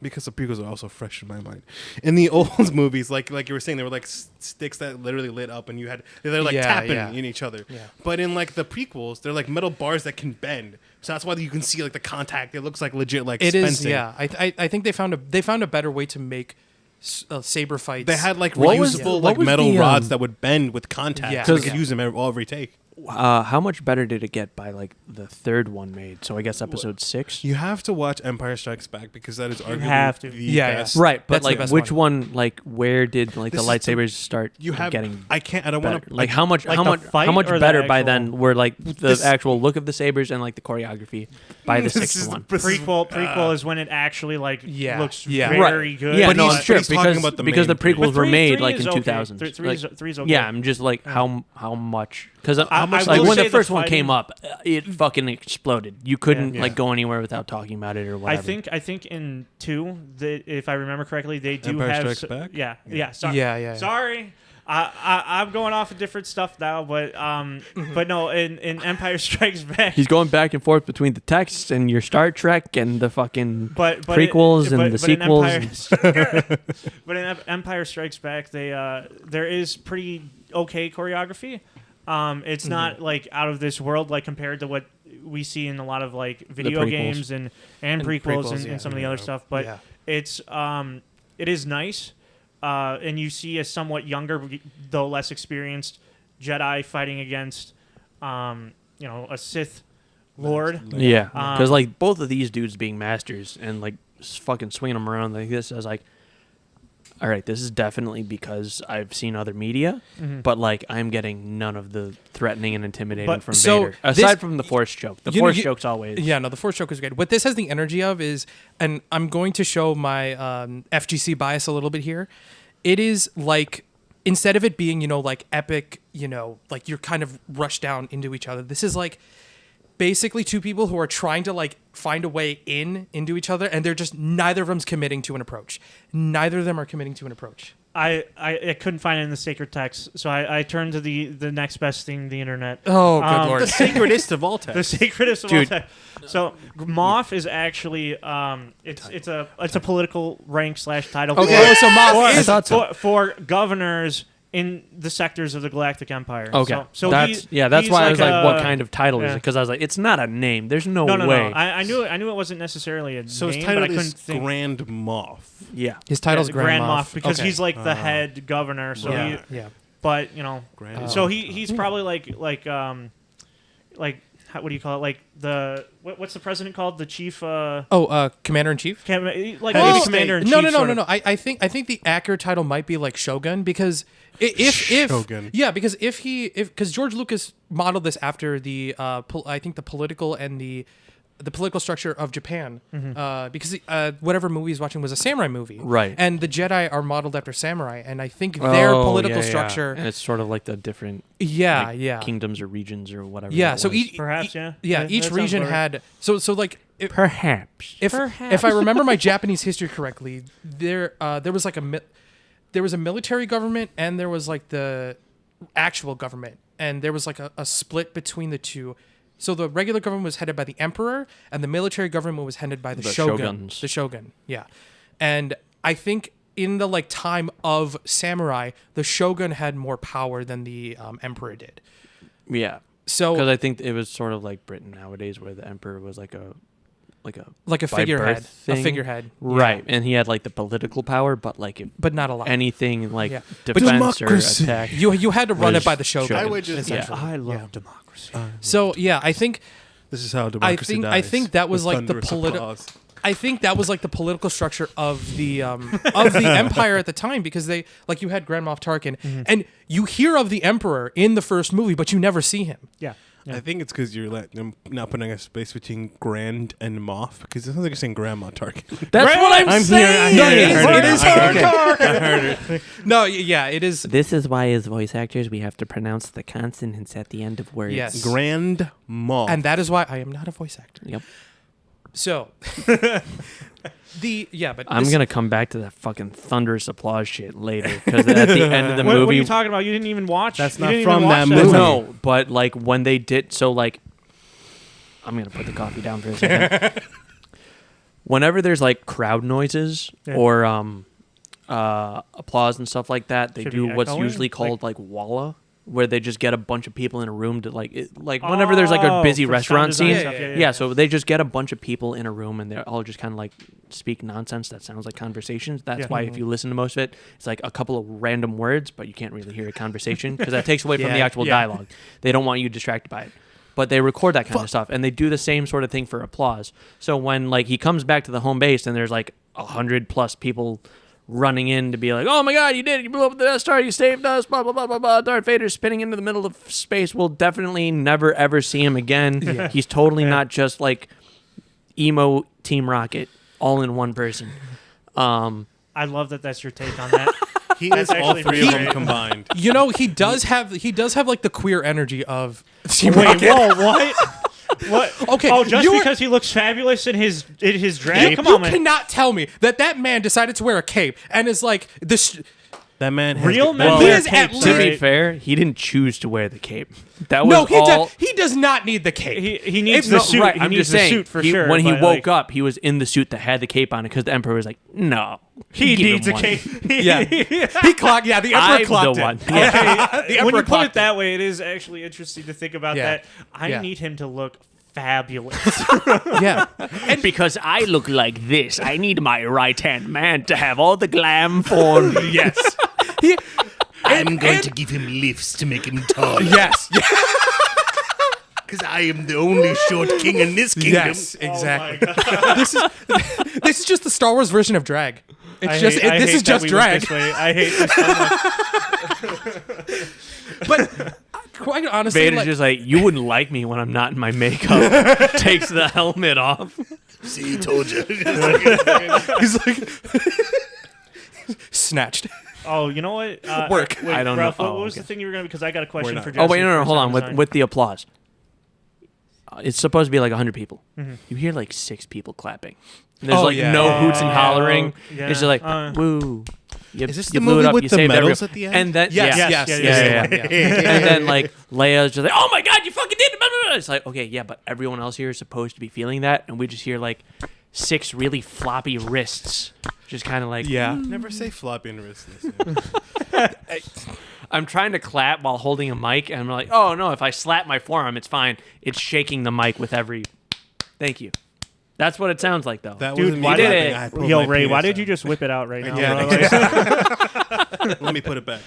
because the prequels are also fresh in my mind. In the old movies, like you were saying, they were like sticks that literally lit up, and they're like tapping in each other. Yeah. But in like the prequels, they're like metal bars that can bend. So that's why you can see like the contact. It looks like legit like It is, fencing. yeah. I think they found a better way to make saber fights. They had like What was- reusable what like was metal the, rods that would bend with contact. Yeah. So you could Yeah. use them every take. How much better did it get by like the third one made? So I guess episode 6. You have to watch Empire Strikes Back because that is arguably have to. the Yeah, best. Right, but That's the like best which one? Like where did like This the is the- lightsabers start You have. getting I don't better? want to Like how much? like how the much? fight How much or the better by actual- then were like the This- actual look of the sabers and like the choreography by the This sixth is- one? Prequel is when it actually like Yeah. looks Yeah. very good. Yeah, But no, he's- it's true but he's talking because about the because the main three. prequels But were three- made three like is in okay. 2000s. Three's okay. Yeah, I'm just like how much because I like will when say the the first one fighting- came up, it fucking exploded. You couldn't Yeah. like go anywhere without talking about it or whatever. I think in 2, if I remember correctly, they do Empire have Strikes Back? Yeah. Sorry. Yeah. Sorry. I'm going off of different stuff now, but no, in Empire Strikes Back. He's going back and forth between the texts and your Star Trek and the fucking prequels and the sequels. But in Empire Strikes Back, there is pretty okay choreography. It's not like out of this world, like compared to what we see in a lot of like video prequels. games and prequels prequels, and, yeah. and some of the other stuff. But Yeah. it is nice, and you see a somewhat younger, though less experienced Jedi fighting against, a Sith Lord. Yeah, because Um, like both of these dudes being masters and like fucking swinging them around like this, I was like, all right, this is definitely because I've seen other media, but like I'm getting none of the threatening and intimidating But- from so Vader. Aside this- from the Force choke, the you know, Force you- choke's always Yeah, no, the Force choke is great. What this has the energy of is, and I'm going to show my FGC bias a little bit here. It is like, instead of it being, like epic, like you're kind of rushed down into each other, this is like basically two people who are trying to like find a way into each other, and they're just, neither of them's committing to an approach. Neither of them are committing to an approach. I couldn't find it in the sacred text, so I turned to the next best thing, the internet. Oh, good lord. The sacredest of all The texts. sacredest of all Dude. time. So Moff is actually it's a political rank / title. Okay, so Moff I is thought so. for governors in the sectors of the Galactic Empire. Okay, so that's he's that's why I was like, what a- kind of title is yeah. it? Because I was like, it's not a name. There's no, No. way. I knew it wasn't necessarily a So his name, but I title couldn't is think. Grand Moff. Yeah, his title's Yeah, Grand Moff Moff because Okay. he's like the head governor. So Yeah. he, yeah. but Grand so Moff. he's probably like what do you call it? Like what's the president called? The chief. Commander in Chief. Like Head maybe of commander in state. chief. No. sort of. I think the accurate title might be like Shogun, because if Shogun. yeah, because because George Lucas modeled this after the I think the political and the political structure of Japan, because whatever movie he's watching was a samurai movie, Right. And the Jedi are modeled after samurai, and I think their political structure, And it's sort of like the different yeah, like, yeah, kingdoms or regions or whatever. yeah. it So was. each Perhaps, yeah. yeah, That each sounds region about right. had so like. perhaps If I remember my Japanese history correctly, there was like there was a military government, and there was like the actual government, and there was like a split between the two. So the regular government was headed by the emperor, and the military government was headed by the shogun. shoguns. The shogun, yeah. And I think in the like time of samurai, the shogun had more power than the emperor did. yeah. So Because I think it was sort of like Britain nowadays, where the emperor was like a like a by figurehead, birth thing. a figurehead, right, yeah. and he had like the political power, but like if but not a lot. anything like Yeah. defense or Democracy. attack. You had to run was it by the shogun. shogun. I would just- essentially. I love Yeah. democracy. So yeah, I think This is how democracy dies. I think that was With like the thunderous political. applause. I think that was like the political structure of the empire at the time, because they like you had Grand Moff Tarkin, and you hear of the emperor in the first movie, but you never see him. Yeah. I think it's because you're not putting a space between Grand and Moff, because it sounds like you're saying Grandma Tarkin. That's what I'm saying. No, it is hardcore. No, yeah, it is. This is why, as voice actors, we have to pronounce the consonants at the end of words. Yes. Grand Moff. And that is why I am not a voice actor. Yep. So but I'm this- gonna come back to that fucking thunderous applause shit later, because at the end of the What are movie, you talking about? You didn't even watch. That's you not didn't from even watch that movie. no, but like when they did, so like, I'm gonna put the coffee down for a second. whenever there's like crowd noises Yeah. or applause and stuff like that, they Should do be what's echoing? usually called like walla, where they just get a bunch of people in a room to like whenever there's like a busy for restaurant sound design scene. stuff. Yeah, so they just get a bunch of people in a room and they're all just kind of like speak nonsense that sounds like conversations. That's Yeah. why if you listen to most of it, it's like a couple of random words, but you can't really hear a conversation because that takes away from the Yeah, actual yeah. dialogue. They don't want you distracted by it. But they record that kind of stuff, and they do the same sort of thing for applause. So when like he comes back to the home base and there's like 100+ people running in to be like, "Oh my God, you did it! You blew up the Death Star! You saved us!" Blah blah blah blah blah. Darth Vader's spinning into the middle of space. We'll definitely never ever see him again. He's totally not just like emo Team Rocket all in one person. I love that that's your take on that. He That's is all actually 3 of pretty them great. combined. You know, he does have like the queer energy of Team Wait, Rocket. whoa, what? What? Okay, Oh, just you're- because he looks fabulous in his drag? Come You on, man. cannot tell me that man decided to wear a cape and is like this. That man has Real men He wear is at capes, To be right? fair, he didn't choose to wear the cape. That was No, all. he does not need the cape. He needs It's the not suit. right. He I'm needs just the saying. suit for sure. When he but, woke like, up, he was in the suit that had the cape on it because the Emperor was like, "No, he give needs him a one." cape. Yeah, he clocked. Yeah, the Emperor I'm clocked the it. one. The when Emperor you put clocked it that way, it is actually interesting to think about Yeah. that. I Yeah. need him to look fabulous. Yeah, And because I look like this, I need my right hand man to have all the glam for me. yes. He, I'm going to give him lifts to make him tall. yes, Because I am the only short king in this kingdom. yes, exactly. Oh my God. This is just the Star Wars version of drag. It's I just hate- I this hate is that just we went drag. this way. I hate this so much. But quite honestly, Vader's like, just like, you wouldn't like me when I'm not in my makeup. Takes the helmet off. See, told you. he's like snatched. Oh, you know what? Work. Wait, I don't know. Ralph, What Oh, was the okay. thing you were going to? Because I got a question not. for. Oh wait, Jesse no, for hold on. sound design. With the applause, it's supposed to be like 100 people. You hear like 6 people clapping. And there's Oh, like yeah. no Yeah, hoots and yeah, hollering. yeah. It's just like Uh. woo. You, Is this you the blew it movie up, with you the saved medals everyone. at the end? And then Yes, yeah, yes, yeah, yes, yeah, yeah. and then like Leia's just like, oh my God, you fucking did it. Blah, blah, blah. It's like, okay, yeah, but everyone else here is supposed to be feeling that, and we just hear like 6 really floppy wrists, just kind of like, Yeah. Never say floppy and wristless. I'm trying to clap while holding a mic, and I'm like, oh no, if I slap my forearm, it's fine. It's shaking the mic with every. Thank you. That's what it sounds like, though. That Dude, wasn't me why did clapping. it? I pulled Yo, my Ray, why penis did you out. just whip it out right now? Yeah, bro? exactly. Let me put it back.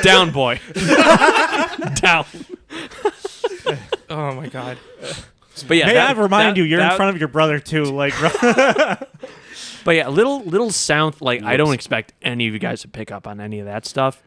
Down, boy. Down. Oh my God. But yeah, May I remind you, you're in that- front of your brother too. Like, But yeah, little sound. Like I don't expect any of you guys to pick up on any of that stuff,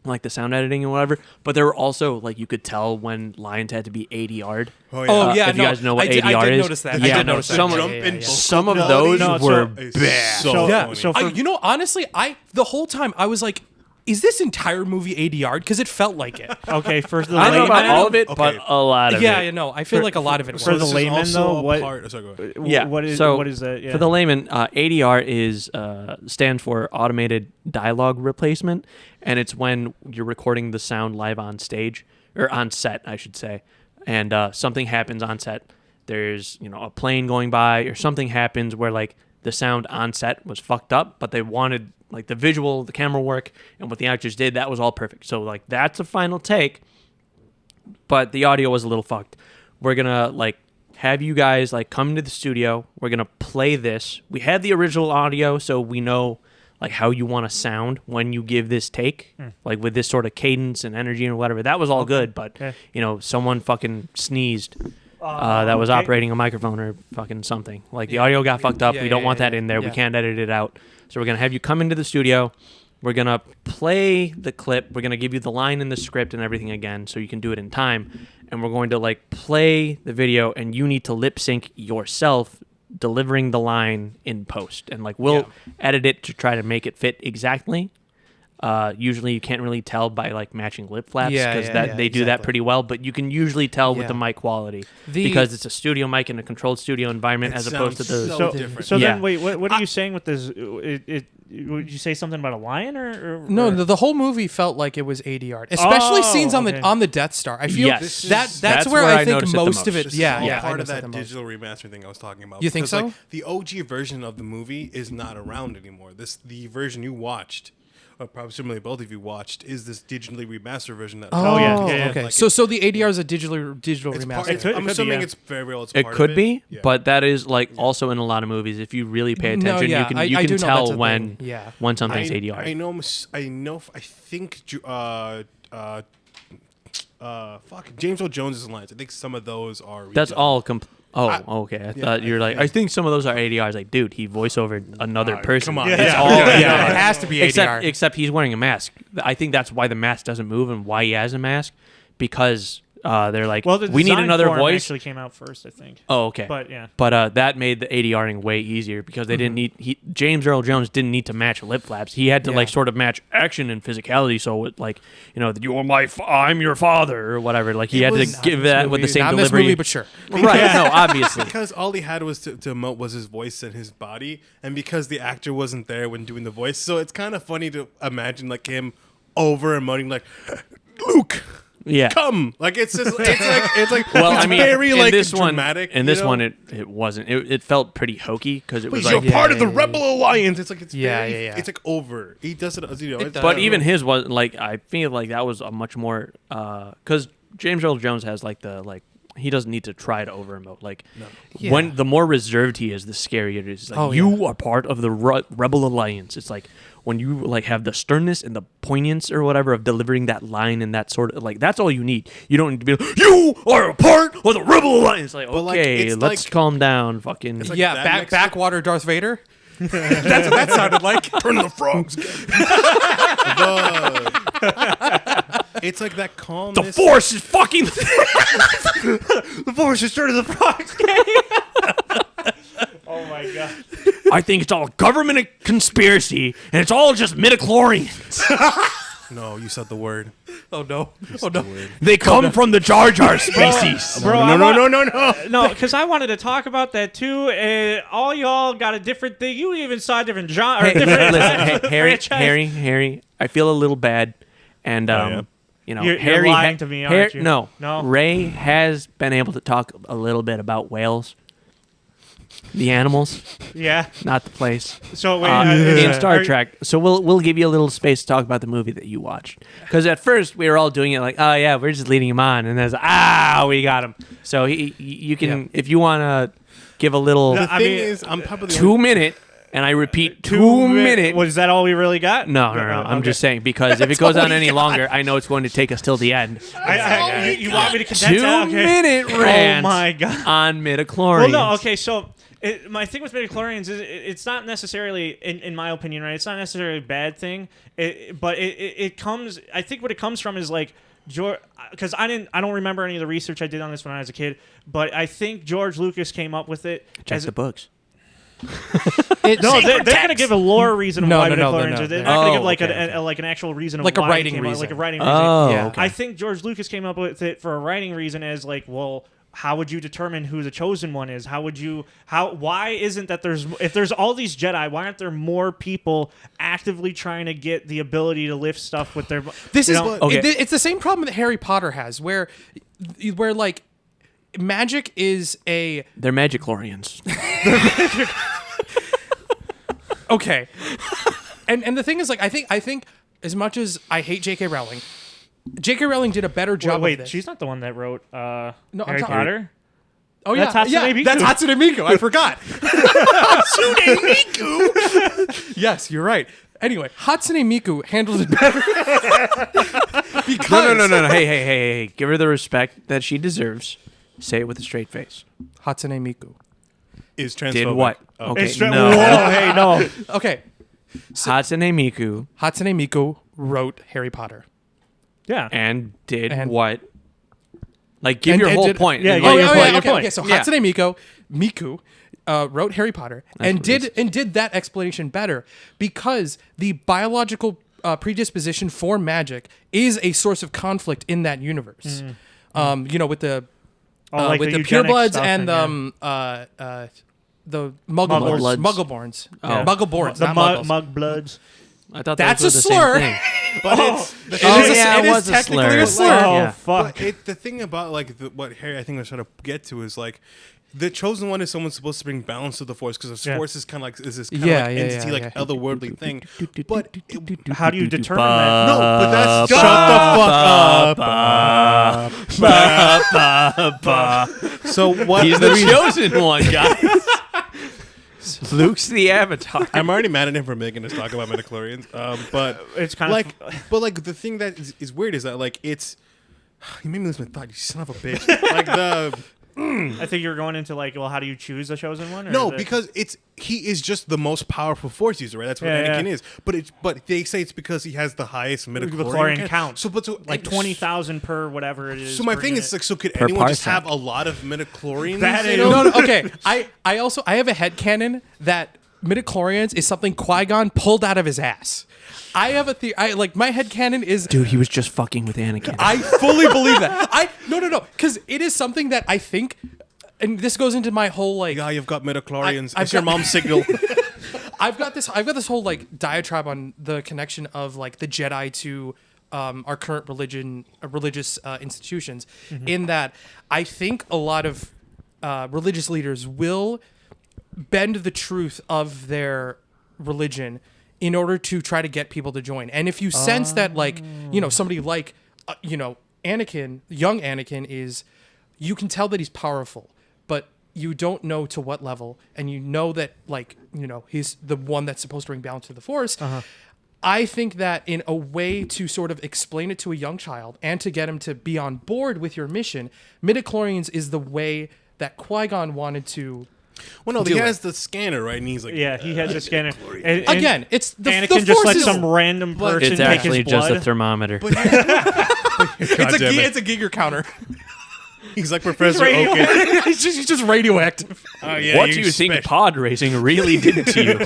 like the sound editing and whatever. But there were also like you could tell when lines had to be ADR'd. Oh yeah, if you no, guys know what I did, ADR I did is. notice that. Yeah, I did no, notice that. some- Yeah, Jump yeah, and yeah. Some of those No, so- were It's bad. so Yeah. funny. so for, You know, honestly, the whole time I was like, is this entire movie ADR? Because it felt like it. okay, for the I don't know about layman, all of it, Okay. but a lot of Yeah, it. you know, I feel like a lot of it was. for the This is layman, also though, a what- part- sorry, go ahead. Yeah. what is so what is that? Yeah. For the layman, ADR is stands for automated dialogue replacement, and it's when you're recording the sound live on stage or on set, I should say, and something happens on set. There's a plane going by or something happens where like the sound on set was fucked up, but they wanted like the visual, the camera work, and what the actors did, that was all perfect. So like that's a final take, but the audio was a little fucked. We're gonna like have you guys like come to the studio. We're gonna play this. We have the original audio, so we know like how you want to sound when you give this take, like with this sort of cadence and energy and whatever. That was all good, but Okay. someone fucking sneezed. That was okay. operating a microphone or fucking something. Like the audio got fucked up. Yeah, we don't yeah, want yeah, that in there. We yeah. can't edit it out. So we're gonna have you come into the studio. We're gonna play the clip. We're gonna give you the line in the script and everything again, so you can do it in time. And we're going to like play the video, and you need to lip sync yourself delivering the line in post. And like we'll edit it to try to make it fit exactly. Usually you can't really tell by like matching lip flaps Yeah, because yeah, they do that exactly. pretty well, but you can usually tell with Yeah. the mic quality The- because it's a studio mic in a controlled studio environment It as opposed to sounds the so So, different. so Yeah. then, wait, what are you saying with this? Would you say something about a lion or No, or- the whole movie felt like it was ADR, especially Oh, scenes on okay. the Death Star. I feel Yes. that's where I think noticed it the most of most. it. This Yeah, is all yeah. I part of noticed that the most. digital remaster thing I was talking about. You think Because, like, so? the OG version of the movie is not around anymore. The version you watched, or probably both of you watched, is this digitally remastered version. That Oh, yeah, yeah, yeah. okay. Like, So the ADR is a digital it's remaster. part, It could I'm be, assuming yeah. it's very well. It's It part could of be, Yeah. but that is like also in a lot of movies. If you really pay No, attention, yeah, you can I do know tell that's a when thing. Yeah. when something's ADR. I know. I think. James Earl Jones's lines. I think some of those are. That's redone. all. Oh, I- okay. I yeah, thought you were like, I think some of those are ADRs. Like, dude, he voiceovered another person. come on. It's Yeah. all Yeah. Yeah, it has to be ADR. Except he's wearing a mask. I think that's why the mask doesn't move and why he has a mask, because they're like, Well, the we need design another for 'em voice. actually came out first, I think. Oh, okay. But yeah. But that made the ADRing way easier because they didn't need James Earl Jones didn't need to match lip flaps. He had to Yeah. like sort of match action and physicality. So it, like, you know, I'm your father or whatever. Like he It had was- to give that with the same not in delivery. this movie, but sure. Right? No, obviously. Because all he had was to emote was his voice and his body, and because the actor wasn't there when doing the voice, so it's kind of funny to imagine like him over emoting like, Luke, Yeah. come, like it's just it's like Well, it's I mean, very in like this dramatic. one, in you this know? one, it wasn't. It felt pretty hokey because it was He's like. you're part of the yeah, yeah. Rebel Alliance. It's like it's Yeah, very, yeah. It's like over. He does it, you know. It's, But even his was like, I feel like that was a much more because James Earl Jones has like the like he doesn't need to try to over emote. Like when the more reserved he is, the scarier it is. It's like Oh, you are part of the Rebel Alliance. It's like when you like have the sternness and the poignance or whatever of delivering that line and that sort of like that's all you need. You don't need to be like, you are a part of the Rebel Alliance. Like But, like, okay, it's let's like- calm down. Fucking It's like Yeah, that mixed with- backwater Darth Vader. That's what that sounded like. Turn the frogs. It's like that calmness. the Force is fucking. The Force is turning the frogs game. Oh my god. I think it's all government conspiracy and it's all just midichlorians. No, you said the word. Oh no! Oh no! They come from the Jar Jar species. Bro, No. No, because I wanted to talk about that too. All y'all got a different thing. You even saw a different genre. Hey, different listen, hey, franchise. Harry. I feel a little bad, and yeah? you know, You're Harry lying to me, aren't you? No, No? Ray has been able to talk a little bit about whales, the animals, Yeah. not the place. So wait, In Star are- Trek, so we'll give you a little space to talk about the movie that you watched. Because at first we were all doing it like, oh yeah, we're just leading him on, and then we got him. So you can, if you want to give a little The I thing mean, is, I'm probably the 2 minute, and I repeat 2 minute. Was that all we really got? No. I'm Okay. just saying because if it goes on any longer, I know it's going to take us till the end. You want me to condense 2 that? Okay. minute Oh rant my god. on midichlorians. Well, no. Okay, so my thing with midichlorians is it's not necessarily, in my opinion, right? It's not necessarily a bad thing, but it comes. I think what it comes from is like because I don't remember any of the research I did on this when I was a kid, but I think George Lucas came up with it. Check as the books. No, they're going to give a lore reason No, why no, no, midichlorians no, are. They're no. not going to Oh, give like okay. like an actual reason of Like a why it writing came out, reason. like a writing reason. Oh, Yeah. okay. I think George Lucas came up with it for a writing reason as like, well, how would you determine who the chosen one is? Why isn't that if there's all these Jedi, why aren't there more people actively trying to get the ability to lift stuff with their This you is know? Okay. it's the same problem that Harry Potter has, where like magic is a They're magichlorians. okay, and the thing is like I think as much as I hate J.K. Rowling, J.K. Rowling did a better job. Wait, of this. she's not the one that wrote I'm Harry talking- Potter. Oh yeah, That's Hatsune yeah, Miku. that's Hatsune Miku. I forgot. Hatsune Miku. Yes, you're right. Anyway, Hatsune Miku handled it better because No. Hey. Give her the respect that she deserves. Say it with a straight face. Hatsune Miku. is transphobic. Did what? Oh. Okay, It's tra- no. Whoa, hey, no. Okay, Hatsune Miku Hatsune Miku wrote Harry Potter. Yeah. and did And- what? Like, give And- your and whole did- point. Yeah, And yeah, let your your point, point. your Okay, point. okay. So Yeah. Hatsune Miku wrote Harry Potter what it and did that explanation better because the biological predisposition for magic is a source of conflict in that universe. You know, with the like with the the eugenics purebloods stuff and the Muggleborns. Mugglebloods. Muggleborns. Oh. Muggleborns, the not Muggles. mug bloods. I thought That's those were a the slur. Same thing. But it's It is was a technically slur. a slur. Oh Yeah. fuck! But the thing about like what Harry I think was trying to get to is like the chosen one is someone supposed to bring balance to the force because the Yeah. force is kind of like is this kind of Yeah, like yeah, entity yeah, like yeah. otherworldly thing. But How do you determine that? no, but that's shut the fuck up. So what? He's the chosen one, guys. Luke's the Avatar. I'm already mad at him for making us talk about midichlorians. But It's kind like, of but like the thing that is weird is that like it's. You made me lose my thought. You son of a bitch. Like the. I think you're going into like, well, how do you choose the chosen one? Or No, is it- because he is just the most powerful force user, right? That's what Yeah, Anakin yeah. is. But they say it's because he has the highest midichlorian Midichlorian count. So like 20,000 per whatever it is. So my per thing unit. is like, so could Per anyone just parsec. have a lot of midichlorians? That you is- know? No, okay. I have a headcanon that midichlorians is something Qui-Gon pulled out of his ass. I have a theory. Like my headcanon is Dude, he was just fucking with Anakin. I fully believe that. No, because it is something that I think, and this goes into my whole like. Yeah, you've got midichlorians. I've It's your got- mom's signal. I've got this whole like diatribe on the connection of like the Jedi to our current religious institutions. In that, I think a lot of religious leaders will bend the truth of their religion in order to try to get people to join. And if you sense that, like, you know, somebody like, Anakin, young Anakin is, you can tell that he's powerful, but you don't know to what level, and you know that, like, you know, he's the one that's supposed to bring balance to the Force. I think that in a way to sort of explain it to a young child and to get him to be on board with your mission, midichlorians is the way that Qui-Gon wanted to. Well, no, Do he it. has the scanner, right? And he's like, Yeah, he has a scanner. And Again, it's the Anakin the just Force let is, some random person It's take actually his just blood. a thermometer. God damn it. it's a Giger counter. He's like Professor radio- Oaken. he's just radioactive. Oh, yeah, what do you think pod racing really did to you?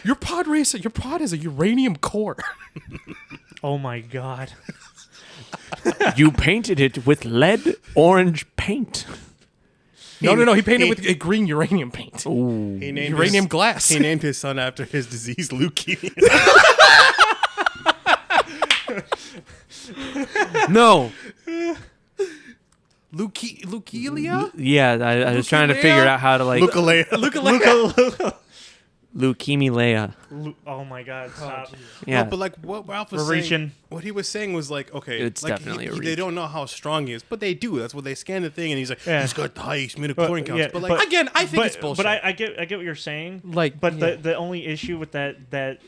Your pod has a uranium core. Oh my god. You painted it with lead orange paint. No. He painted with a green uranium paint. He named Uranium his, glass. He named his son after his disease, leukemia. No. Leukemia? Yeah, I was trying to figure out how to like Luca. leukemia. Oh my god. Stop. Yeah. No, but like what Ralph was We're saying, reaching. what he was saying was like, okay, It's like definitely a they reach. don't know how strong he is, but they do. That's what they scan the thing, and he's like, Yeah. he's got the highest midichlorian counts. yeah, but like, Again, I think it's bullshit. But I get what you're saying. Like, but yeah. the only issue with that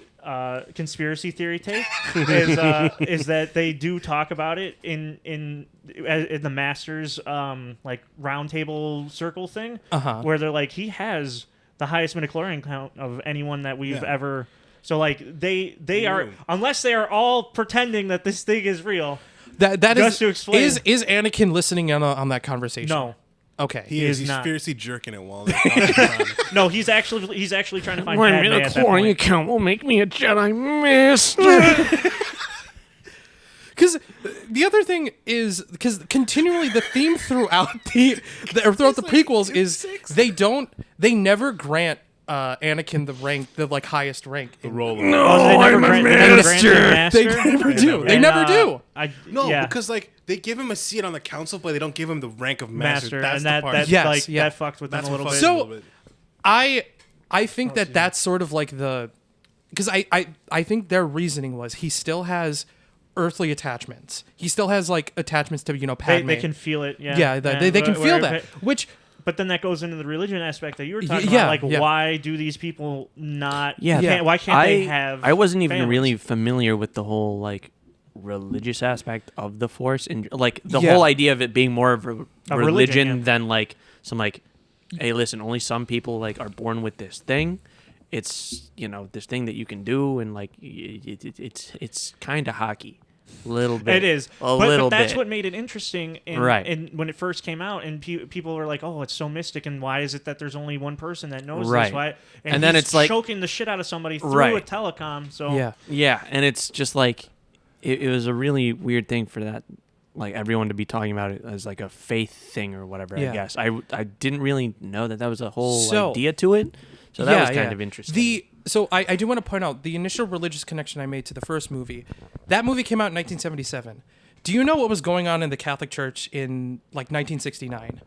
conspiracy theory take is that they do talk about it in the Masters like roundtable circle thing, where they're like, he has the highest midichlorian count of anyone that we've ever. So like they are, unless they are all pretending that this thing is real. that just is to explain. is Anakin listening in on that conversation? No, Okay. he's not. fiercely jerking it while they're talking about it. no, he's actually trying to find My Padme at that point. count will make me a Jedi Master. Because the other thing is because continually the theme throughout the prequels is they never grant Anakin the like highest rank. The role. Oh, they never grant him master. They never do. They And, never do. No, yeah. because like they give him a seat on the council, but they don't give him the rank of master. master, That's and the that part. that Yes, like yeah. that fucked with them That's a little what bit. fucks So- a little bit. I think that's sort of like the because I think their reasoning was he still has earthly attachments. He still has like attachments to Padme. they can feel it. Yeah, yeah, they can feel that. Which But then that goes into the religion aspect that you were Y- talking yeah, about. Like, yeah. why do these people not? Yeah. Why can't they have? I wasn't even families? really familiar with the whole like religious aspect of the Force, and like the Yeah. whole idea of it being more of a A religion, religion, yeah. than like some like, hey, listen, only some people like are born with this thing. It's this thing that you can do, and like it's kind of hockey. Little bit. It is, a but little that's bit. what made it interesting. Right. And when it first came out, and people were like, "Oh, it's so mystic," and why is it that there's only one person that knows Right. this? Why? And then he's it's like- choking the shit out of somebody through Right. a telecom. So Yeah. Yeah, and it's just like it was a really weird thing for that, like everyone to be talking about it as like a faith thing or whatever. Yeah. I guess I didn't really know that was a whole So- idea to it. So that was kind of interesting. So I do want to point out the initial religious connection I made to the first movie. That movie came out in 1977. Do you know what was going on in the Catholic Church in like 1969?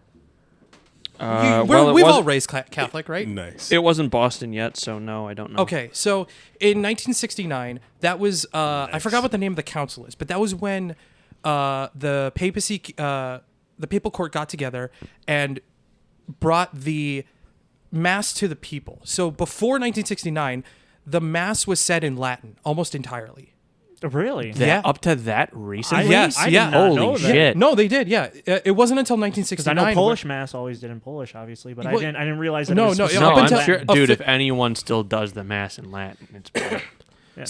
We've all raised Catholic, right? Nice. It wasn't Boston yet, so no, I don't know. Okay, so in 1969, that was I forgot what the name of the council is, but that was when the papacy, the papal court got together and brought the mass to the people. So before 1969, the mass was said in Latin almost entirely. really, Yeah. Up to that recently? Yes, I did yeah. not Holy know that. shit. No, they did. Yeah, it wasn't until Because 1969. I know Polish mass always did in Polish, obviously, but Well, I didn't realize that. no, it was no, specific No, Up I'm until- sure, oh, dude. fi- If anyone still does the mass in Latin, it's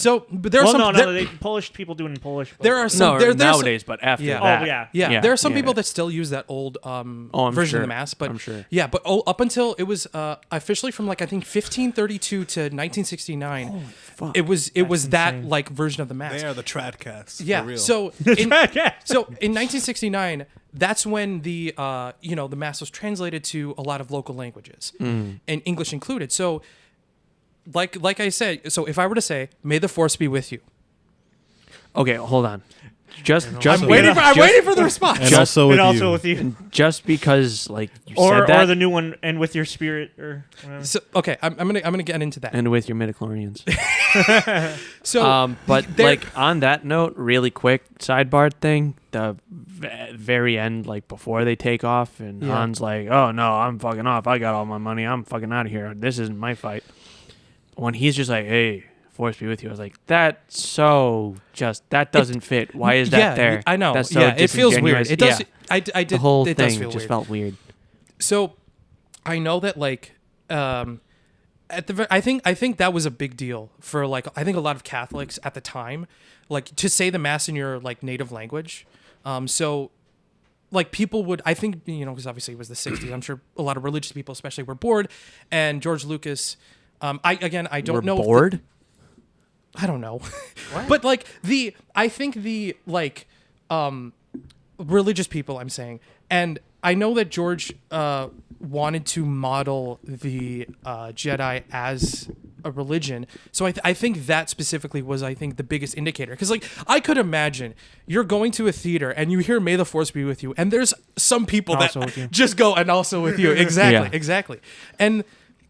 So, but there are Well, some. no, Polish people do it in Polish. But there are some. no There's some- nowadays, but after Yeah. that, Oh, yeah. Yeah, there are some yeah. people that still use that old I'm version sure. of the mass, but I'm sure. Yeah, but up until it was officially from like I think 1532 to 1969, it was that insane. like version of the mass. They are the Tradcasts. Yeah. For real. So in, so in 1969, that's when the the mass was translated to a lot of local languages, and English included. So like I said, so if I were to say, "May the force be with you," Okay, hold on. Just I'm waiting for the response. and just- also with and also you. with you, just because like you or said that, or the new one, and with your spirit, or whatever. So, okay, I'm gonna get into that. and with your midichlorians. So But there- like on that note, really quick sidebar thing, the very end, like before they take off, and Yeah. Han's like, "Oh no, I'm fucking off. I got all my money. I'm fucking out of here. This isn't my fight." When he's just like, "Hey, force be with you," I was like, "That doesn't fit. Why is that yeah, there?" I know. That's so yeah, it feels weird. disingenuous. It does. Yeah. I did. The whole it does thing feel just weird. felt weird. So, I know that like, at the I think that was a big deal for like I think a lot of Catholics at the time, like to say the mass in your like native language. So, like people would I think because obviously it was the 60s. I'm sure a lot of religious people especially were bored, and George Lucas. I don't We're know. bored. I don't know. But like I think the like religious people I'm saying, and I know that George wanted to model the Jedi as a religion. So I think that specifically was I think the biggest indicator, because like I could imagine you're going to a theater and you hear "May the Force be with you," and there's some people Also with you. that just go "and also with you." Exactly, Yeah. exactly. And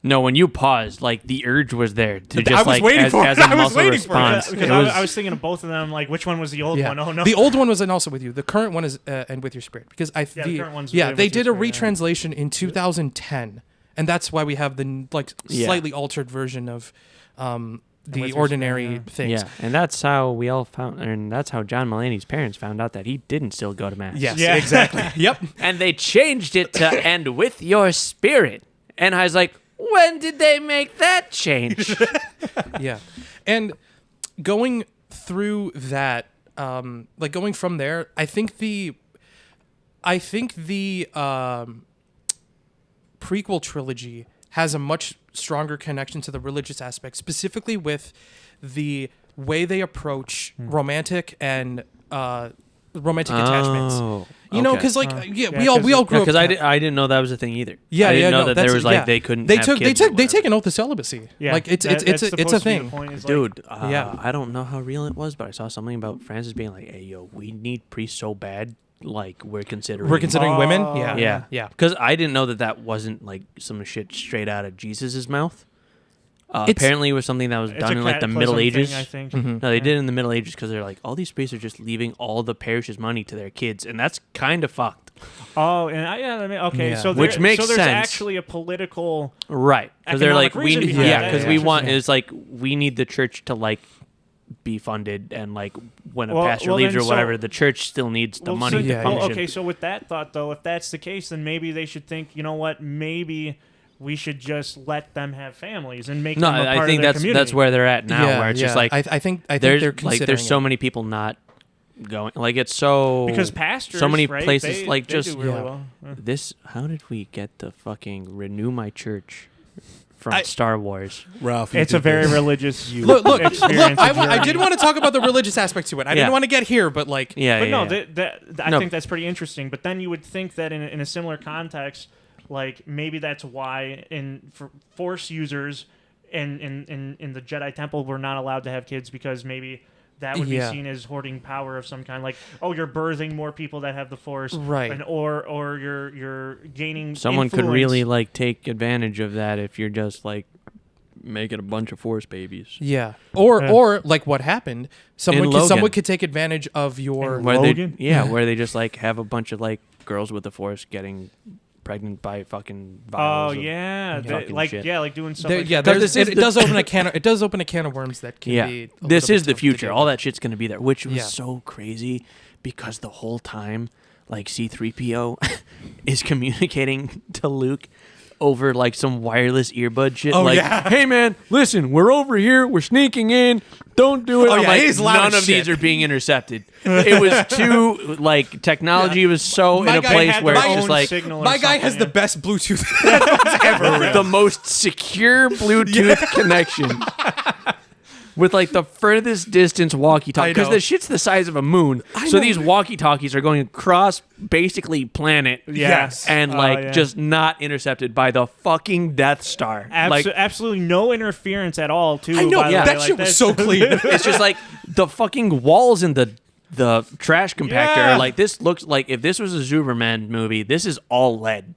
No, when you paused, like the urge was there to I just was like waiting as, for it. as a I was muscle waiting for it. response. Because It was- I was thinking of both of them. Like, which one was the old yeah. one? Oh no, The old one was "and also with you." The current one is "and with your spirit," because the current one's yeah "with they your did a spirit," yeah. retranslation in 2010, and that's why we have the like Yeah. slightly altered version of with the your ordinary spirit, things. yeah, and that's how we all found, and that's how John Mulaney's parents found out that he didn't still go to mass. Yes, Yeah. exactly. Yep. And they changed it to "and with your spirit," and I was like, when did they make that change? Yeah, and going through that, like going from there, I think the prequel trilogy has a much stronger connection to the religious aspect, specifically with the way they approach romantic and romantic attachments. Oh, You know, okay. because like yeah, we all 'cause- grew up. because I didn't know that was a thing either. Yeah, I didn't yeah, know no, that there that's- was like yeah. they couldn't. They have took kids they or took they take whatever. an oath of celibacy. Yeah, like it's that's a supposed to be thing. the point, is, like, Dude, Yeah. I don't know how real it was, but I saw something about Francis being like, "Hey, yo, we need priests so bad, like we're considering." We're considering women. Oh. Yeah, yeah, yeah. Because I didn't know that wasn't like some shit straight out of Jesus's mouth. It's- Apparently, it was something that was It's done a in like the cataclysm Middle thing, Ages. I think. Mhm. No, they did it in the Middle Ages because they're like, all these priests are just leaving all the parish's money to their kids, and that's kind of fucked. Oh, and I mean, okay, Yeah. so Which makes so there's sense. actually a political. Right, because they're like, Economic reason we behind yeah, it. because Yeah, we yeah. want it's like we need the church to like be funded, and like when a Well- pastor well, leaves then or whatever, so- the church still needs the Well, money so, to Yeah, well, function. okay, so with that thought, though, if that's the case, then maybe they should think, you know what, maybe we should just let them have families and make No, them a part I think of their that's community. that's where they're at now, where it's just like I think there's they're like considering there's so it. many people not going. Like it's so Because pastors, so many right, places they, like they just do really yeah. well. Yeah. this. How did we get the fucking renew my church from I- Star Wars? Ralph, you It's a did very this. religious Look, experience. I did want to talk about the religious aspect to it. I Yeah. didn't want to get here, but like, Yeah, But yeah, no, yeah. I No. think that's pretty interesting. But then you would think that in a similar context, like maybe that's why for Force users in the Jedi Temple were not allowed to have kids because maybe that would Yeah. be seen as hoarding power of some kind. Like, oh, you're birthing more people that have the Force, Right. And or you're gaining. Someone could influence. really like take advantage of that if you're just like making a bunch of Force babies. yeah, Yeah. or like what happened. Someone Logan. could take advantage of your. In Where Logan? where they just like have a bunch of like girls with the Force getting pregnant by fucking Oh vials. yeah, fucking like shit. yeah, like doing stuff. There, like yeah, that. there's, this is it the- does open a can. It does open a can of worms that can Yeah, be. a this little is bit the tough to future. deal All with. that shit's gonna be there, which was Yeah. so crazy because the whole time, like C-3PO is communicating to Luke over like some wireless earbud shit. Oh, like, yeah. hey man, listen, we're over here, we're sneaking in. Don't do it. Oh, I'm yeah, like, he's loud none as of these shit. are being intercepted. It was too like technology was so My in a guy place had where their it's just own like signal or My guy has something, the best Bluetooth ever. the most secure Bluetooth connection. With like the furthest distance walkie-talkie, I because know. the shit's the size of a moon. So know. these walkie-talkies are going across basically planet, Yes. and Oh, like yeah. just not intercepted by the fucking Death Star. Like Absolutely no interference at all. Too. I know by the way. that Like, shit was that's- so clean. it's just like the fucking walls in the trash compactor Yeah. are like, this looks like if this was a Zuberman movie, this is all lead.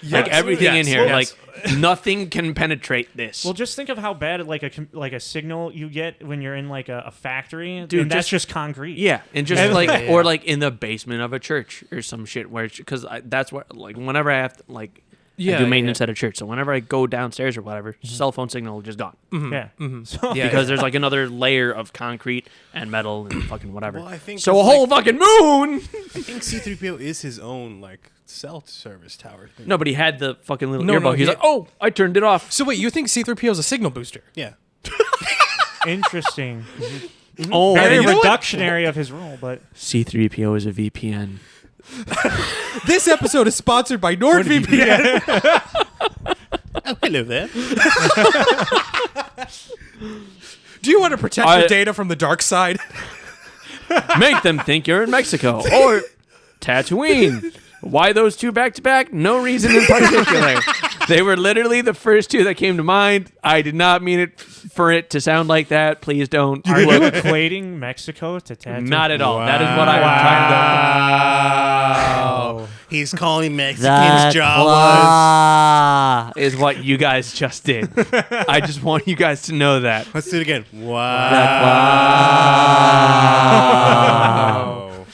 Like everything in Yes. here, Yes. like nothing can penetrate this. Well, just think of how bad like a signal you get when you're in like a factory, Dude, and that's just concrete. Yeah, and just And- like, Yeah. or like in the basement of a church or some shit, where because that's what like whenever I have to like I do maintenance at a church, so whenever I go downstairs or whatever, cell phone signal just gone Yeah. So, Yeah, because there's like another layer of concrete and metal and fucking whatever. Well, I think so a it's whole fucking moon. I think C-3PO is his own like cell service tower thing. No, but he had the fucking little No, earbud. no, He's he- like, oh, I turned it off. So wait, you think C-3PO is a signal booster? Yeah. interesting. Oh, Very you know what? reductionary of his role, but C-3PO is a VPN. This episode is sponsored by NordVPN. Oh, hello there. Do you want to protect I- your data from the dark side? Make them think you're in Mexico or Tatooine. Why those two back to back? No reason in particular. They were literally the first two that came to mind. I did not mean it for it to sound like that. Please don't. are you Look, equating Mexico to Tatooine? not at all. That is what I'm trying to. Wow. He's calling Mexicans That Jawas. claw is what you guys just did. I just want you guys to know that. Let's do it again. Wow. Wow.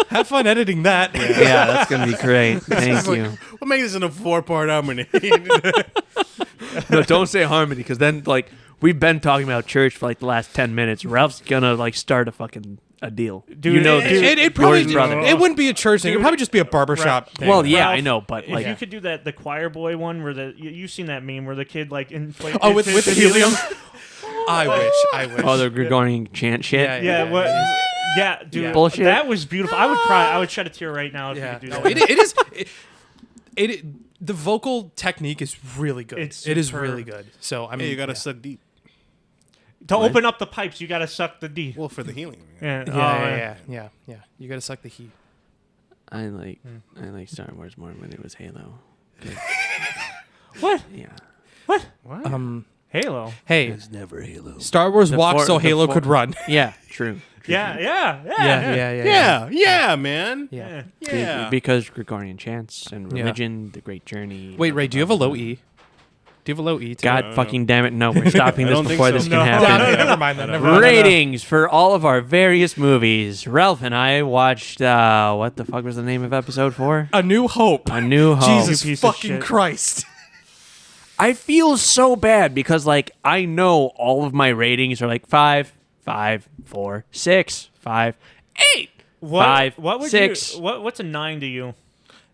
Have fun editing that. Yeah, that's gonna be great. Thank you. We'll make this in a 4-part harmony. No, don't say harmony, because then like we've been talking about church for like the last 10 minutes. Ralph's gonna like start a deal. Dude, you know, It probably yours brother. it wouldn't be a church thing. It'd probably just be a barbershop thing. Well, yeah, Ralph, I know, but if like, you could do that, the choir boy one where you've seen that meme where the kid like inflates. Oh, with the helium? I wish. oh, the Gregorian chant shit. Yeah, Yeah, what? Yeah, dude, Yeah. Bullshit. that was beautiful. I would cry. I would shed a tear right now if Yeah. you could do No, that. it is. The vocal technique is really good. It's It is superb. really good. So I mean, Hey, you gotta yeah. suck deep. To open up the pipes, you got to suck the D. Well, for the healing. Yeah, Yeah. You gotta suck the heat. I like Star Wars more when it was Halo. What? Yeah. Halo. Hey, It's never Halo. Star Wars walked four- so the Halo four- could run. Yeah, true. Yeah. Yeah, man. Yeah. Yeah. Because Gregorian chants and Yeah. religion, the great journey. Wait, Ray, do you have a low E? Do you have a low E? Too? God fucking damn it. No, we're stopping I this don't think before so. this No. can Yeah, happen. okay, never mind then. Never mind. Ratings for all of our various movies. Ralph and I watched, what the fuck was the name of episode 4? A New Hope. A New Hope. Jesus You piece of fucking shit. Christ. I feel so bad because, like, I know all of my ratings are like 5, 5, 4, 6, 5, 8, 5, What would 6. you? What's a 9 to you?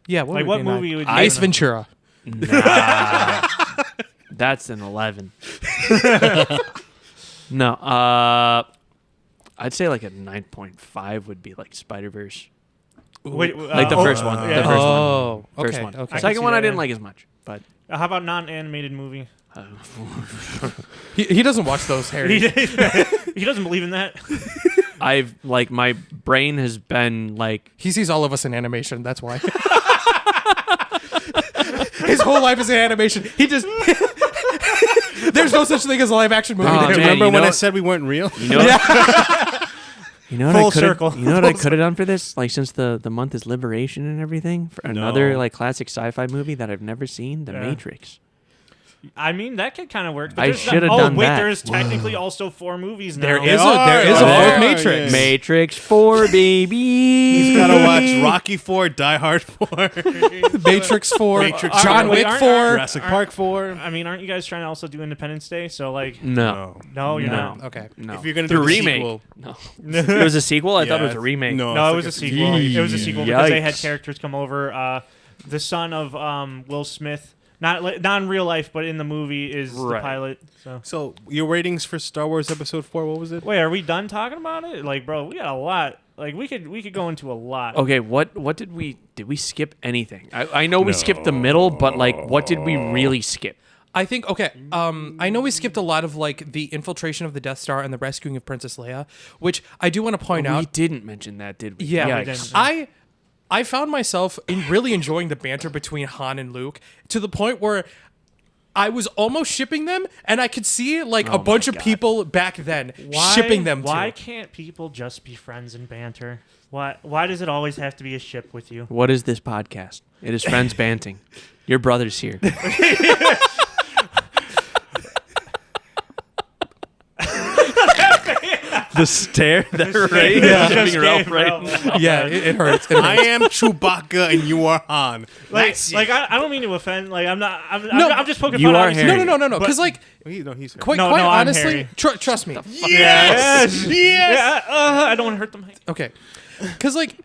Yeah, Like what movie would you? Ace Ventura. Nah. That's an 11. No, I'd say like a 9.5 would be like Spider-Verse. Wait, Like the first one. yeah. The first one. Oh, First okay. one. Okay. can Second see one I that, didn't yeah. like as much, but How about non-animated movie? He doesn't watch those, Harry. He doesn't believe in that. I've like my brain has been like He sees all of us in animation. That's why. His whole life is in animation. He just. There's no such thing as a live action movie. Oh, there. man, Remember you when know- I said we weren't real? you know you know what Full I could circle. you know what I could have done for this, like since the month is liberation and everything, for another like classic sci-fi movie that I've never seen, The Yeah. Matrix. I mean, that could kind of work. But I there's should have oh, done wait, that. there's technically also 4 movies now. There is a There fourth are, Matrix. yes. Matrix 4 baby. He's got to watch Rocky 4, Die Hard 4, Matrix 4, Matrix John four. Wick Aren't- 4. Jurassic Park 4. I mean, aren't you guys trying to also do Independence Day? So, like, No. no, you're No. not. Okay. No. If you're gonna the do the remake. sequel. No. It was a sequel? I thought it was a Yeah, remake. No, No, it it's was a like sequel. It was a sequel because they had Yikes. characters come over. The son of Will Smith, not in real life, but in the movie, is the Right. pilot. So. So your ratings for Star Wars Episode 4? What was it? Wait, are we done talking about it? Like, bro, we got a lot. Like, we could go into a lot. Okay, what did we skip anything? I know we skipped the middle, but like what did we really skip? I think okay. I know we skipped a lot of like the infiltration of the Death Star and the rescuing of Princess Leia, which I do want to point We out. didn't mention that, did we? Yeah, we Yikes. didn't. I found myself really enjoying the banter between Han and Luke to the point where I was almost shipping them, and I could see like Oh a bunch my of God. people back then shipping them. Why too. can't people just be friends and banter? Why does it always have to be a ship with you? What is this podcast? It is friends banting. Your brother's here. The stare that Ray Just is giving Ralph gave right Ralph. now. Yeah, it hurts. It I hurts. am Chewbacca and you are Han. Like, That's like it. I don't mean to offend. Like, I'm not. I'm No, just poking you fun. are obviously. Harry. No. But- Because like He's quite No, I'm honestly, Harry. trust me. Yes! Yes! Yeah, I don't want to hurt them. Okay, because like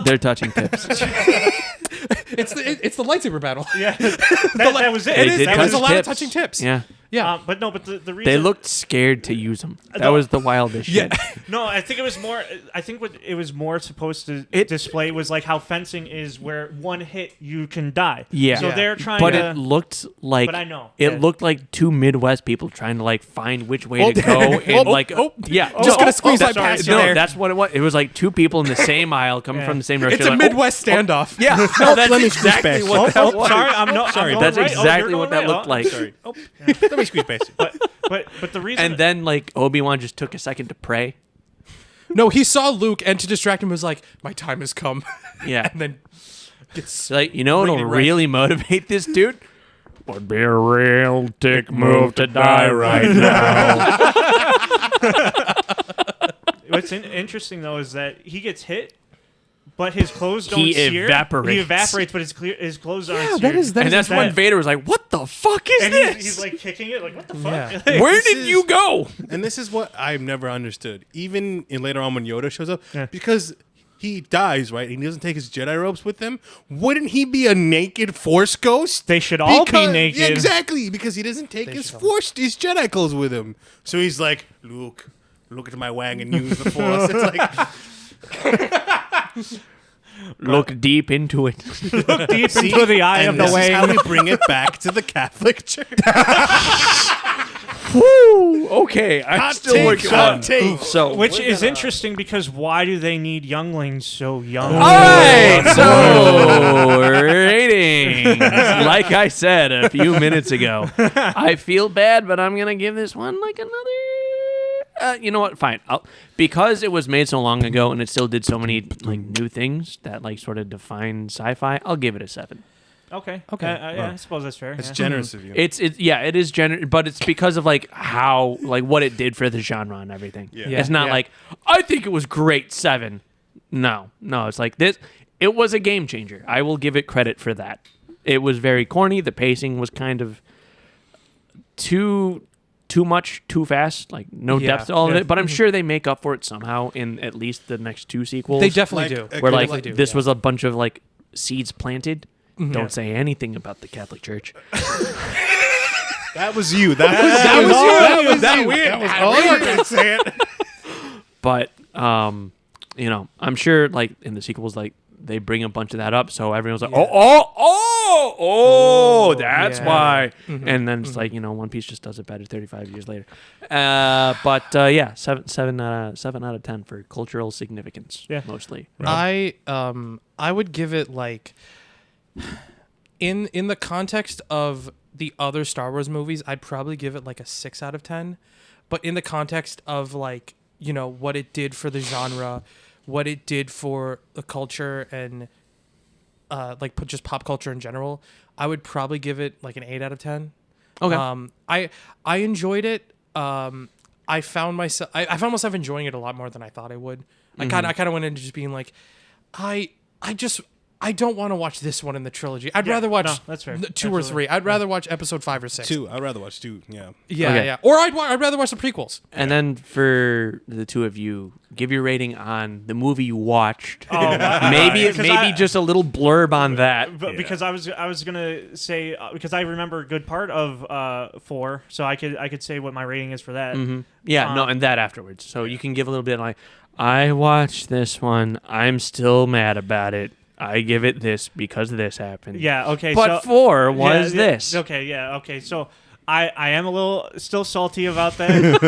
They're touching tips. it's the lightsaber battle. Yeah, that was it. They It is. did It was touch a lot of tips. touching tips. Yeah. Yeah. But no, but the reason They looked scared to use them. That No. was the wildest shit. No, I think it was more. I think what it was more supposed to It- display was like how fencing is, where one hit you can die. Yeah. So Yeah. they're trying But to. it looked like But I know. it Yeah. looked like two Midwest people trying to like find which way to go and like yeah, Just gonna squeeze that's that sorry. past you no, there. that's what it was. It was like two people in the same aisle coming Yeah. from the same It's direction. a like, Midwest standoff. yeah, no, that's let me squeeze exactly past you. what that was. sorry, I'm no. Sorry, I'm going That's right. Oh, exactly you're what going that right. looked Oh, like. Sorry. Oh, let me squeeze past you. But the reason. And then like Obi-Wan just took a second to pray. No, he saw Luke and to distract him was like, "My time has come," Yeah. and then gets Like, you know what'll Really right. really motivate this dude? Would be a real dick move to die right now. What's interesting though is that he gets hit, but his clothes don't He sear. evaporates. He evaporates, but his clothes aren't yeah. seared. That is And that's when that. Vader was like, "What the fuck is And this? he's like kicking it, like what the Yeah. fuck? Where did you go?" And this is what I've never understood. Even in later on when Yoda shows up, Yeah. because he dies, right? And he doesn't take his Jedi robes with him. Wouldn't he be a naked Force ghost? They should all be naked. Yeah, exactly, because he doesn't take his his Jedi clothes with him. So he's like, Luke, look at my wang and use the Force. It's like, Look deep into it. Look deep into the eye and of the this is way. how we bring it back to the Catholic Church. Woo! Okay, I'm Hot still take, working hot on. take. So, Which is interesting because why do they need younglings so young? all right. So ratings. Like I said a few minutes ago, I feel bad, but I'm gonna give this one like another. You know what? Fine. Because it was made so long ago and it still did so many like new things that like sort of define sci-fi. I'll give it a 7. Okay. Okay. Yeah, I suppose that's fair. It's yeah. generous of you. It is generous, but it's because of like how like what it did for the genre and everything. Yeah. Yeah. It's not Yeah. like I think it was great 7. No, it's like this. It was a game changer. I will give it credit for that. It was very corny. The pacing was kind of too much, too fast. Like no Yeah. depth to all of Yeah. it. But I'm sure they make up for it somehow in at least the next 2 sequels. They definitely Like, do. a where good- like definitely do, this yeah. was a bunch of like seeds planted. Mm-hmm. Don't Yeah. say anything about the Catholic Church. That was you. That was That you. was you. That was That you. weird. That was all you could say it. But You know, I'm sure like in the sequels, like they bring a bunch of that up, so everyone's like, Yeah. that's yeah. why. Mhm. And then it's like, you know, One Piece just does it better 35 years later. Yeah, seven out of 10 for cultural significance. Yeah. Mostly. I would give it like in the context of the other Star Wars movies, I'd probably give it like a 6 out of 10. But in the context of like, you know, what it did for the genre, what it did for the culture and just pop culture in general, I would probably give it like an 8 out of 10. Okay. I enjoyed it. I found myself enjoying it a lot more than I thought I would. I kind of went into just being like, I don't want to watch this one in the trilogy. I'd rather watch that's fair. 2 or 3. I'd rather watch episode 5 or 6. 2. I'd rather watch 2. Yeah. Yeah, Okay. yeah. Or I'd rather watch the prequels. And then for the two of you, give your rating on the movie you watched. Maybe just a little blurb on that. But because I was gonna say because I remember a good part of 4, so I could say what my rating is for that. Mm-hmm. Yeah, no, and that afterwards. So you can give a little bit like, I watched this one. I'm still mad about it. I give it this because this happened. Yeah. Okay. But so, 4 was yeah, this. Okay. Yeah. Okay. So I am a little still salty about that.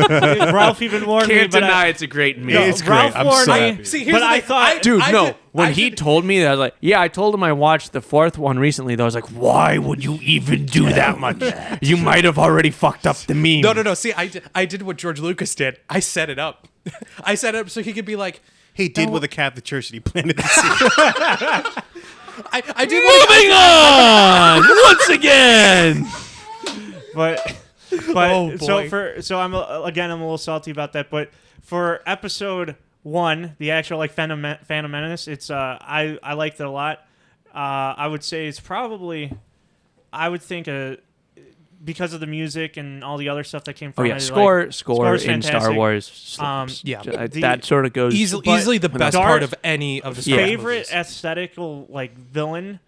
Ralph even warned me, Can't but deny it's a great movie. No, It's Ralph great. I'm warned so me. happy. See, here's But the I thing. thought, Dude, I no. did- When I he did- told me that, I was like, yeah, I told him I watched the 4th one recently. Though I was like, why would you even do that much? You might have already fucked up the meme. No. See, I did what George Lucas did. I set it up. I set it up so he could be like, He did No. with the Catholic Church that he planted the seed. I did Moving on once again. but Oh, so I'm I'm a little salty about that. But for episode 1, the actual like Phantom Menace, it's I liked it a lot. I would say it's probably I would think because of the music and all the other stuff that came from Oh yeah, it. score like, in score's Star fantastic. Wars. Slaps. yeah. That sort of goes easily the best Darth- part of any of the Star Wars favorite movies. aesthetical like villain,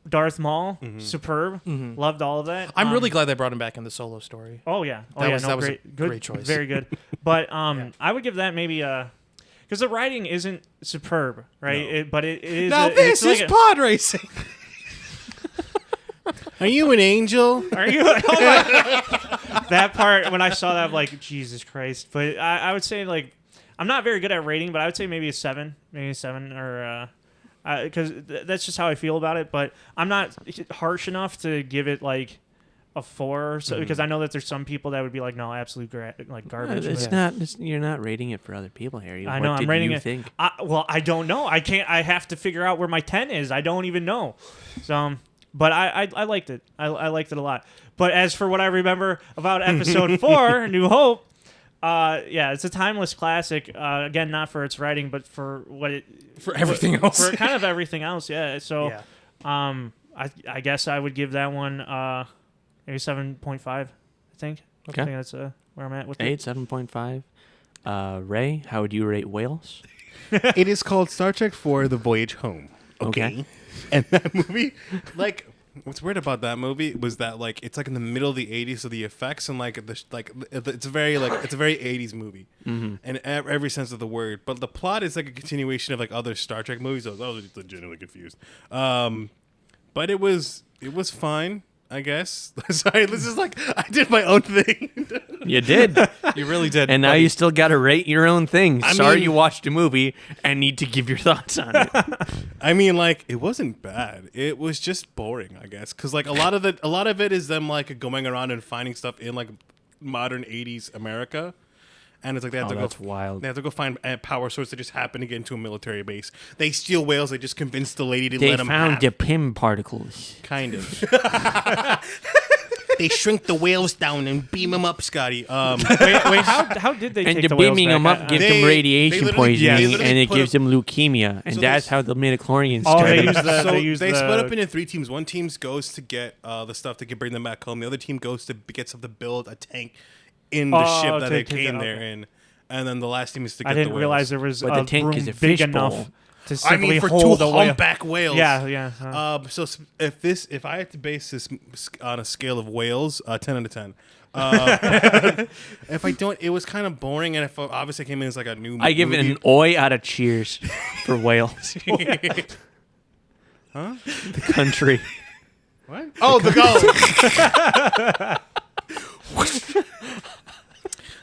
Darth Maul, superb. Loved all of that. I'm really glad they brought him back in the Solo story. Oh yeah, That was great, a good, great choice. very good. But I would give that maybe because the writing isn't superb, right? No. It is. Now it's this is like pod racing. Are you an angel? Are you? Oh my, that part when I saw that, I'm like Jesus Christ. But I would say like I'm not very good at rating, but I would say maybe a 7, or because that's just how I feel about it. But I'm not harsh enough to give it like a 4, so because I know that there's some people that would be like, no, absolute like garbage. It's But- not. You're not rating it for other people, Harry. I know What I'm did rating you it. think? Well, I don't know. I can't. I have to figure out where my 10 is. I don't even know. So, but I liked it. I liked it a lot. But as for what I remember about episode 4, New Hope, yeah, it's a timeless classic. Again, not for its writing, but for what it For everything else. for kind of everything else. Yeah. So, Yeah. I guess I would give that one maybe 7.5. I think. Okay. I think that's where I'm at with it. 8, 7.5. Ray, how would you rate Wales? It is called Star Trek IV: The Voyage Home. Okay. And that movie, like, what's weird about that movie was that like it's like in the middle of the '80s, so the effects and like it's a very 80s movie, in every sense of the word. But the plot is like a continuation of like other Star Trek movies. I was legitimately confused. But it was fine, I guess. Sorry, this is like I did my own thing. You did. You really did. And now buddy. you still got to rate your own thing. I Sorry mean- you watched a movie and need to give your thoughts on it. I mean, like, it wasn't bad. It was just boring, I guess, because like a lot of it is them like going around and finding stuff in like modern '80s America, and it's like they have to That's go. wild. They have to go find a power source that just happened to get into a military base. They steal whales. They just convince the lady to They let them found have. the PIM particles. Kind of. They shrink the whales down and beam them up, Scotty. Wait, how did they And take the the whales beaming back? them up gives They- them radiation they literally- poisoning, they literally and it put gives them leukemia. And So that's there's- how the midichlorians Oh, started. they use the. So they use the, split up into 3 teams. One team goes to get the stuff that can bring them back home. The other team goes to get stuff to build a tank in the ship that to they take came it, there okay. in. And then the last team is to get I the didn't whales. realize there was But a the tank room is a big fishbowl. enough to I simply mean, for hold two a whale. humpback whales. Yeah. So if I had to base this on a scale of whales, 10 out of 10. If I don't, it was kind of boring, and if obviously came in as like a new. I give it movie. an oi out of cheers for whales. Huh? The country. What? Oh, the goal.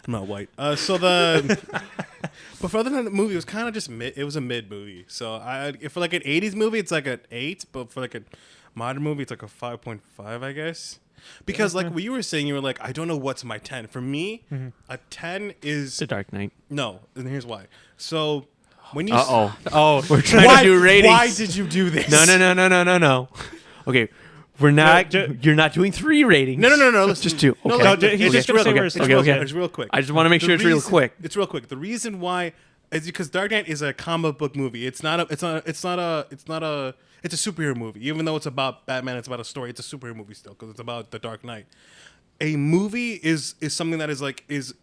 I'm not white. But for other than the movie, it was kind of just mid. It was a mid movie. So if for like an '80s movie, it's like an 8. But for like a modern movie, it's like a 5.5, I guess. Because like what you were saying, you were like, I don't know what's my 10. For me, a 10 is The Dark Knight. no. And here's why. So when you Oh, we're trying to do ratings. Why did you do this? No. Okay, we're not. You're not doing 3 ratings. no. Listen, Just 2. No, Okay. No, he's just gonna say where It's it's real, okay. It's real quick. I just want to make sure it's real quick. It's real quick. The reason why is because Dark Knight is a comic book movie. It's a superhero movie. Even though it's about Batman, it's about a story. It's a superhero movie still because it's about the Dark Knight. A movie is something that is like is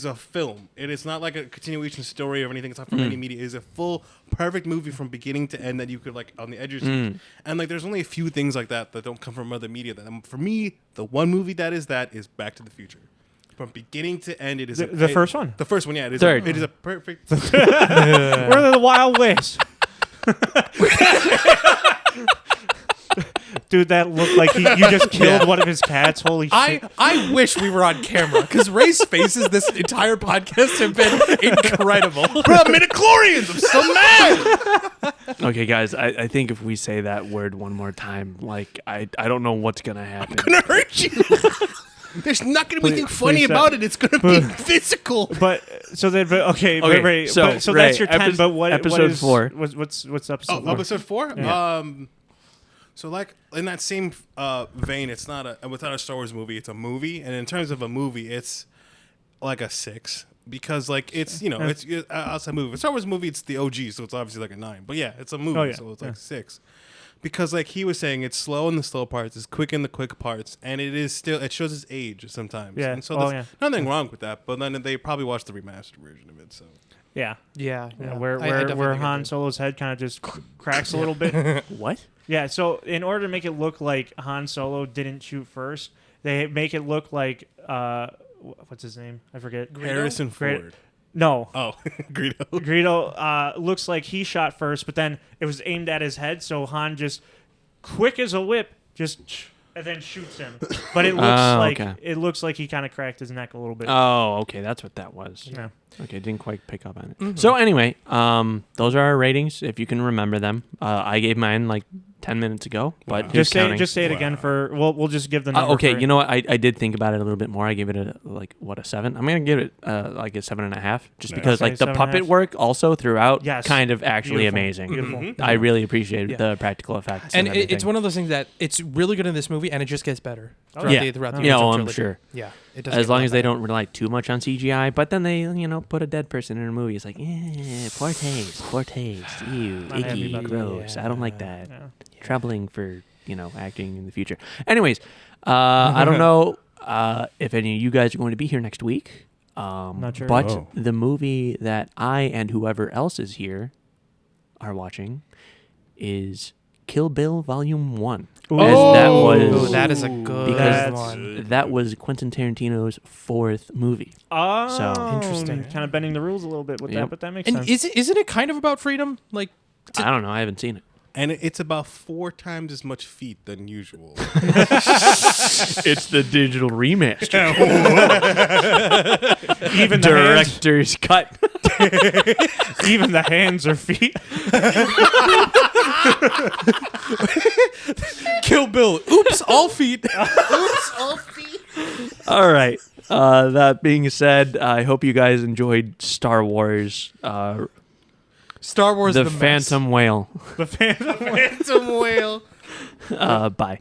a film. It is not like a continuation story or anything. It's not from any media. It is a full, perfect movie from beginning to end that you could like on the edge of your seat. And like, there's only a few things like that don't come from other media. That for me, the one movie that is Back to the Future. From beginning to end, it is The first one? The first one, yeah. It is. Third. It is a perfect. We're in the Wild West. Dude, that looked like you just killed one of his cats. Holy shit. I wish we were on camera because Ray's faces this entire podcast have been incredible. Bro, midichlorians! I'm so mad! Okay, guys, I think if we say that word one more time, like I don't know what's gonna happen. It's gonna hurt you. There's not gonna be anything funny please about it. It's gonna be physical. But so then, Okay, Ray, so, so Ray, that's your 10. But what episode what is, 4. What's episode 4? Episode 4? Yeah. So like in that same vein, it's not a Star Wars movie. It's a movie, and in terms of a movie, it's like a 6 because like it's it's outside movie. A Star Wars movie, it's the OG, so it's obviously like a 9. But yeah, it's a movie, Oh, yeah. so it's like 6. Because like he was saying, it's slow in the slow parts, it's quick in the quick parts, and it shows his age sometimes. Yeah. And so Oh, there's yeah. nothing wrong with that. But then they probably watched the remastered version of it. So Yeah. Yeah. Where definitely think I Han did. Solo's head kind of just cracks a little bit. What? Yeah, so in order to make it look like Han Solo didn't shoot first, they make it look like what's his name? I forget. Harrison Great- Ford. No. Oh, Greedo. Greedo looks like he shot first, but then it was aimed at his head, so Han just quick as a whip and then shoots him. But it looks like he kind of cracked his neck a little bit. Oh, okay, that's what that was. Yeah. Okay, didn't quite pick up on it. So anyway, those are our ratings if you can remember them. I gave mine like 10 minutes ago, but Just who's counting? say it again for we'll just give the number. Okay, for you know what? I did think about it a little bit more. I gave it a 7. I'm gonna give it like a 7.5, just because Okay, like the 7.5. puppet work also throughout Yes. kind of actually Beautiful. amazing. Beautiful. I really appreciate Yeah. the practical effects, And everything. it's one of those things that it's really good in this movie, and it just gets better throughout yeah, throughout the yeah, original I'm trilogy. sure. Yeah, it does. As get a long lot as they better. don't rely too much on CGI, but then they put a dead person in a movie. It's like, poor taste, ew, Not happy icky, about that. gross. I don't like that. Yeah. Troubling for acting in the future. Anyways, I don't know if any of you guys are going to be here next week. Not sure. But Oh. the movie that I and whoever else is here are watching is Kill Bill Volume 1. Ooh. As that Ooh, was that is a good because one. that was Quentin Tarantino's 4th movie. Oh, So- Interesting. Kind of bending the rules a little bit with Yep. that, but that makes And sense. isn't it kind of about freedom? Like, I don't know. I haven't seen it. And it's about 4 times as much feet than usual. It's the digital remaster. Even the Director's cut. hands, even the hands or feet. Kill Bill. Oops, all feet. All right. That being said, I hope you guys enjoyed Star Wars, Star Wars: The The Mess. Phantom Whale. The Phantom. Phantom whale. Bye.